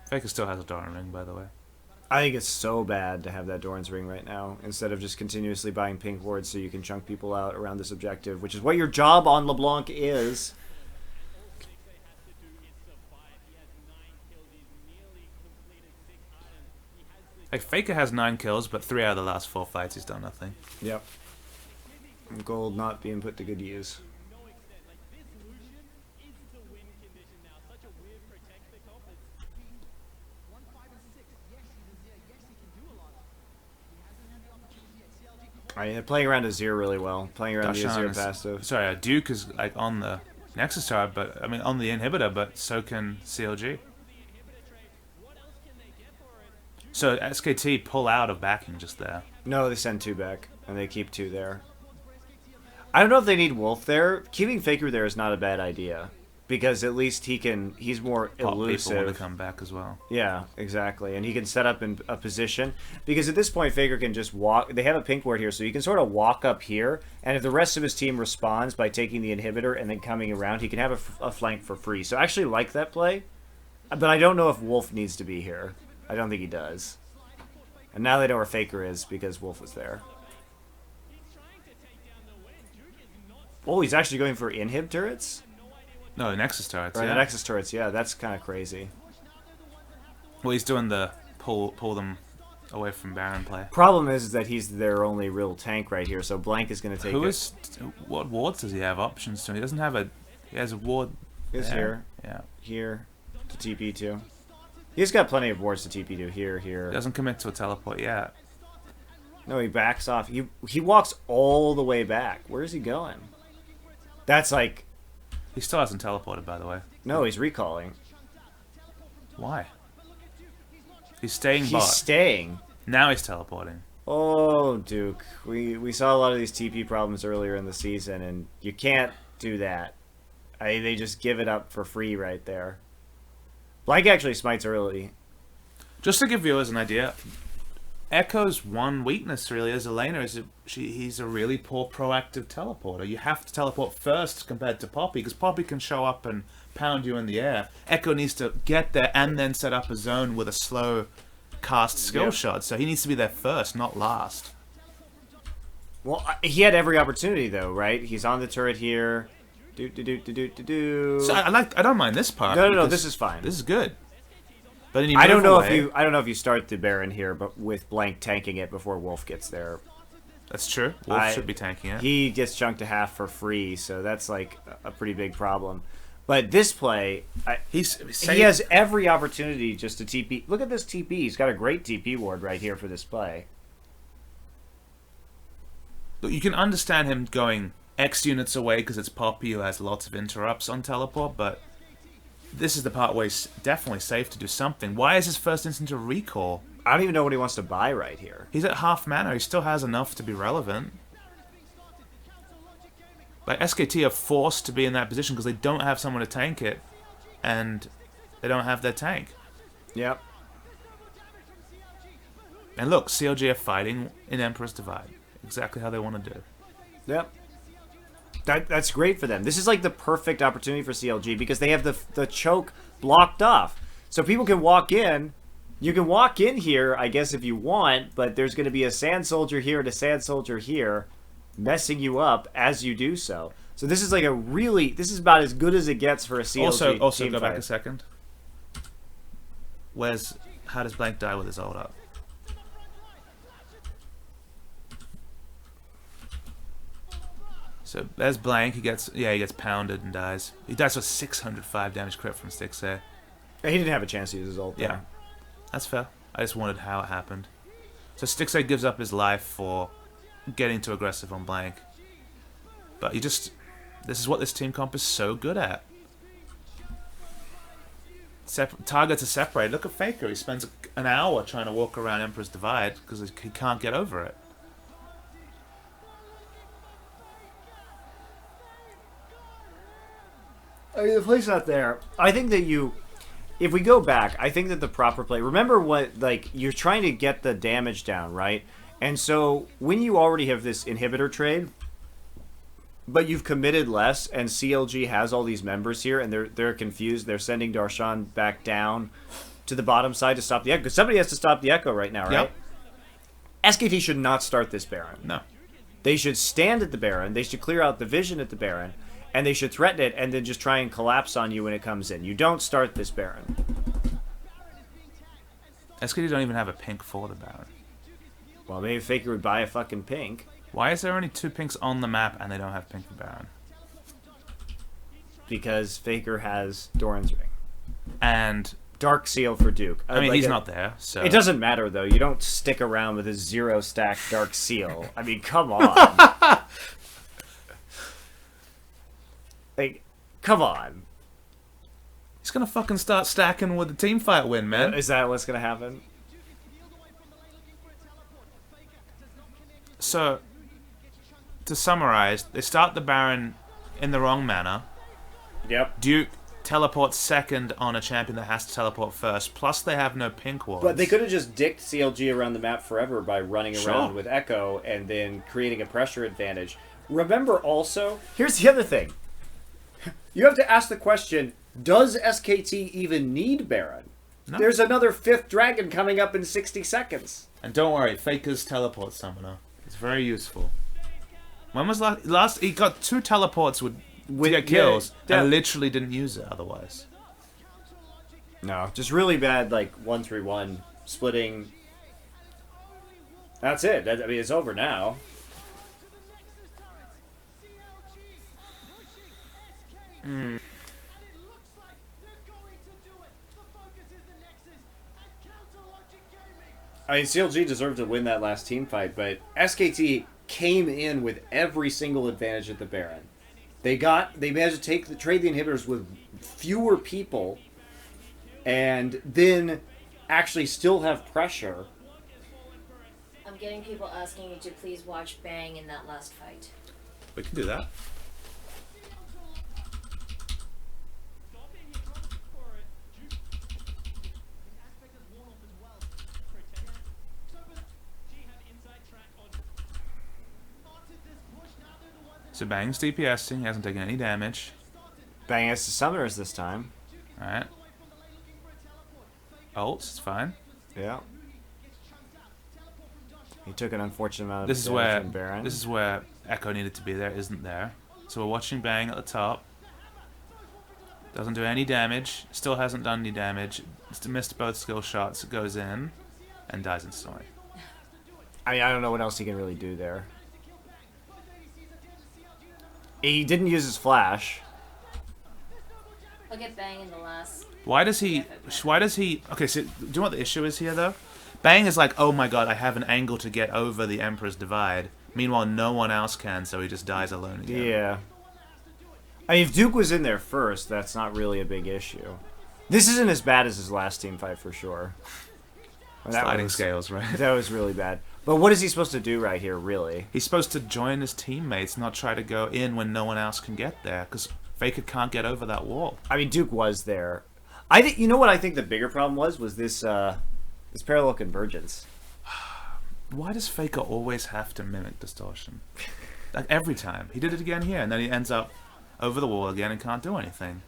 Speaker 2: Faker still has a Doran ring, by the way.
Speaker 1: I think it's so bad to have that Doran's ring right now, instead of just continuously buying pink wards so you can chunk people out around this objective, which is what your job on LeBlanc is.
Speaker 2: Like, Faker has 9 kills, but 3 out of the last 4 fights he's done nothing.
Speaker 1: Yep. Gold not being put to good use. They're playing around Azir really well. Playing around the Azir passive.
Speaker 2: Sorry, Duke is like on the Nexus tower, but I mean on the inhibitor, but so can CLG. So SKT pull out of backing just there.
Speaker 1: No, they send 2 back, and they keep 2 there. I don't know if they need Wolf there. Keeping Faker there is not a bad idea, because at least he's more elusive.
Speaker 2: People want to come back as well.
Speaker 1: Yeah, exactly. And he can set up in a position. Because at this point, Faker can just walk. They have a pink ward here, so he can sort of walk up here. And if the rest of his team responds by taking the inhibitor and then coming around, he can have a flank for free. So I actually like that play. But I don't know if Wolf needs to be here. I don't think he does. And now they know where Faker is because Wolf was there. Oh, he's actually going for inhib turrets?
Speaker 2: No, Nexus turrets.
Speaker 1: Or
Speaker 2: Yeah.
Speaker 1: the Nexus turrets, yeah, that's kind of crazy.
Speaker 2: Well, he's doing the pull them away from Baron play.
Speaker 1: Problem is that he's their only real tank right here, so Blank is going to take
Speaker 2: Who
Speaker 1: it.
Speaker 2: is? What wards does he have options to? He doesn't have a. He has a ward.
Speaker 1: Is
Speaker 2: there.
Speaker 1: here,
Speaker 2: Yeah.
Speaker 1: here, to TP to. He's got plenty of wards to TP to. Here,
Speaker 2: He
Speaker 1: here.
Speaker 2: doesn't commit to a teleport yet.
Speaker 1: No, he backs off. He walks all the way back. Where is he going? That's like...
Speaker 2: He still hasn't teleported, by the way.
Speaker 1: No, he's recalling.
Speaker 2: Why? He's staying
Speaker 1: He's
Speaker 2: bot.
Speaker 1: staying.
Speaker 2: Now he's teleporting.
Speaker 1: Oh, Duke. We saw a lot of these TP problems earlier in the season, and you can't do that. They just give it up for free right there. Blank actually smites early.
Speaker 2: Just to give viewers an idea, Echo's one weakness really as a laner is he's a really poor proactive teleporter. You have to teleport first compared to Poppy, because Poppy can show up and pound you in the air. Echo needs to get there and then set up a zone with a slow cast skill
Speaker 1: Yep.
Speaker 2: shot, so he needs to be there first, not last.
Speaker 1: Well, he had every opportunity, though, right? He's on the turret here. Do.
Speaker 2: So I don't mind this part.
Speaker 1: No,
Speaker 2: because
Speaker 1: this is fine.
Speaker 2: This is good. But then you
Speaker 1: I don't
Speaker 2: move
Speaker 1: know
Speaker 2: away.
Speaker 1: I don't know if you start the Baron here, but with Blank tanking it before Wolf gets there.
Speaker 2: That's true. Wolf should be tanking it.
Speaker 1: He gets chunked to half for free, so that's like a pretty big problem. But this play, he has every opportunity just to TP. Look at this TP. He's got a great TP ward right here for this play.
Speaker 2: Look, you can understand him going X units away because it's Poppy who has lots of interrupts on teleport, but this is the part where it's definitely safe to do something. Why is his first instant a recall?
Speaker 1: I don't even know what he wants to buy right here.
Speaker 2: He's at half mana. He still has enough to be relevant. Like, SKT are forced to be in that position because they don't have someone to tank it, and they don't have their tank.
Speaker 1: Yep.
Speaker 2: And look, CLG are fighting in Emperor's Divide. Exactly how they want to do.
Speaker 1: Yep. That's great for them. This is like the perfect opportunity for CLG because they have the choke blocked off. So people can walk in. You can walk in here, I guess, if you want, but there's going to be a Sand Soldier here and a Sand Soldier here messing you up as you do so. So this is like this is about as good as it gets for a CLG
Speaker 2: Also
Speaker 1: team
Speaker 2: go back
Speaker 1: fight.
Speaker 2: a second. How does Blank die with his ult up? So there's Blank. He gets pounded and dies. He dies with 605 damage crit from Stixay.
Speaker 1: He didn't have a chance to use his ult there.
Speaker 2: Yeah, that's fair. I just wondered how it happened. So Stixay gives up his life for getting too aggressive on Blank. But this is what this team comp is so good at. Targets are separated. Look at Faker. He spends an hour trying to walk around Emperor's Divide because he can't get over it.
Speaker 1: I mean, the play's not there. I think that if we go back, I think that the proper play. Remember what, like, you're trying to get the damage down, right? And so when you already have this inhibitor trade, but you've committed less, and CLG has all these members here, and they're confused. They're sending Darshan back down to the bottom side to stop the Echo. Because somebody has to stop the Echo right now, right?
Speaker 2: Yep.
Speaker 1: SKT should not start this Baron.
Speaker 2: No.
Speaker 1: They should stand at the Baron. They should clear out the vision at the Baron. And they should threaten it and then just try and collapse on you when it comes in. You don't start this Baron.
Speaker 2: SKT don't even have a pink for the Baron.
Speaker 1: Well, maybe Faker would buy a fucking pink.
Speaker 2: Why is there only 2 pinks on the map and they don't have pink for Baron?
Speaker 1: Because Faker has Doran's Ring.
Speaker 2: And
Speaker 1: Dark Seal for Duke.
Speaker 2: I mean, he's not there, so...
Speaker 1: It doesn't matter, though. You don't stick around with a 0-stack Dark Seal. I mean, come on. Like, come on.
Speaker 2: He's gonna fucking start stacking with the team fight win, man.
Speaker 1: Is that what's going to happen?
Speaker 2: So, to summarize, they start the Baron in the wrong manner.
Speaker 1: Yep.
Speaker 2: Duke teleports second on a champion that has to teleport first. Plus, they have no pink wards.
Speaker 1: But they could have just dicked CLG around the map forever by running
Speaker 2: Sure.
Speaker 1: around with Echo and then creating a pressure advantage. Remember also, here's the other thing. You have to ask the question, does SKT even need Baron?
Speaker 2: No.
Speaker 1: There's another 5th dragon coming up in 60 seconds.
Speaker 2: And don't worry, Faker's teleport summoner. It's very useful. When was last? He got 2 teleports with to get kills
Speaker 1: yeah.
Speaker 2: and literally didn't use it otherwise.
Speaker 1: No, just really bad, like 1-3-1 splitting. That's it. I mean, it's over now. I mean, CLG deserved to win that last team fight, but SKT came in with every single advantage at the Baron. They managed to trade the inhibitors with fewer people, and then actually still have pressure.
Speaker 3: I'm getting people asking you to please watch Bang in that last fight.
Speaker 2: We can do that. So Bang's DPSing, he hasn't taken any damage.
Speaker 1: Bang has the summoners this time.
Speaker 2: Alright. Ults, it's fine.
Speaker 1: Yeah. He took an unfortunate amount of
Speaker 2: This is
Speaker 1: damage
Speaker 2: where
Speaker 1: from Baron.
Speaker 2: this is where Echo needed to be there, isn't there? So we're watching Bang at the top. Doesn't do any damage. Still hasn't done any damage. Missed both skill shots. Goes in and dies instantly.
Speaker 1: I mean, I don't know what else he can really do there. He didn't use his flash.
Speaker 3: I'll get Bang in the last.
Speaker 2: Why does he? Okay, so do you know what the issue is here though? Bang is like, oh my god, I have an angle to get over the Emperor's Divide. Meanwhile, no one else can, so he just dies alone again.
Speaker 1: Yeah. I mean, if Duke was in there first, that's not really a big issue. This isn't as bad as his last team fight for sure.
Speaker 2: Sliding scales, right?
Speaker 1: That was really bad. But what is he supposed to do right here, really?
Speaker 2: He's supposed to join his teammates, not try to go in when no one else can get there, because Faker can't get over that wall.
Speaker 1: I mean, Duke was there. I think you know what I think the bigger problem was this this parallel convergence.
Speaker 2: Why does Faker always have to mimic distortion? Like every time. He did it again here, and then he ends up over the wall again and can't do anything.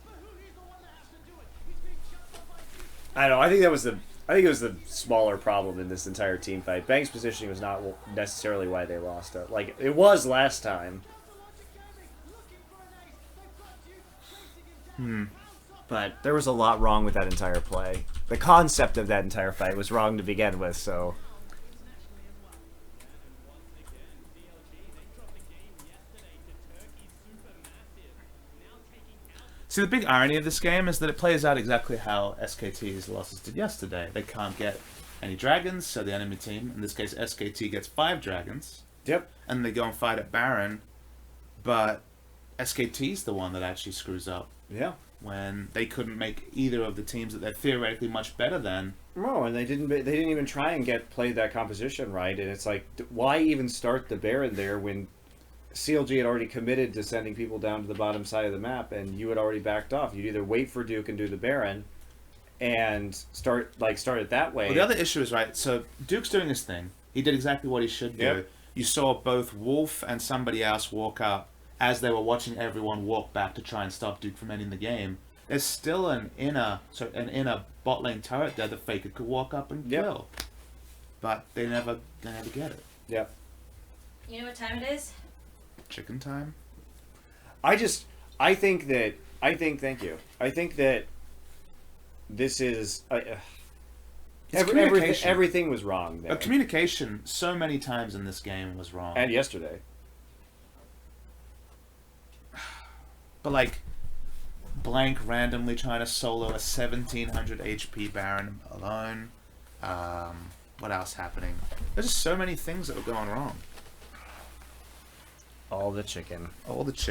Speaker 1: I don't know. I think it was the smaller problem in this entire team fight. Bang's positioning was not necessarily why they lost it. Like it was last time. But there was a lot wrong with that entire play. The concept of that entire fight was wrong to begin with, so...
Speaker 2: See, the big irony of this game is that it plays out exactly how SKT's losses did yesterday. They can't get any dragons, so the enemy team, in this case SKT, gets 5 dragons.
Speaker 1: Yep.
Speaker 2: And they go and fight at Baron, but SKT's the one that actually screws up.
Speaker 1: Yeah.
Speaker 2: When they couldn't make either of the teams that they're theoretically much better than.
Speaker 1: No, and they didn't even try and play that composition right, and it's like, why even start the Baron there when CLG had already committed to sending people down to the bottom side of the map, and you had already backed off. You'd either wait for Duke and do the Baron, and start it that way.
Speaker 2: Well, the other issue is, right, so Duke's doing his thing. He did exactly what he should do.
Speaker 1: Yep.
Speaker 2: You saw both Wolf and somebody else walk up as they were watching everyone walk back to try and stop Duke from ending the game. There's still an inner bot lane turret there that Faker could walk up and kill. But they never get it.
Speaker 1: Yep.
Speaker 3: You know what time it is?
Speaker 2: Chicken time?
Speaker 1: Thank you. I think that this is...
Speaker 2: communication.
Speaker 1: Everything was wrong there.
Speaker 2: Communication so many times in this game was wrong.
Speaker 1: And yesterday.
Speaker 2: But like, Blank randomly trying to solo a 1700 HP Baron alone. What else happening? There's just so many things that were going wrong.
Speaker 1: All the chicken.
Speaker 2: All the chicken.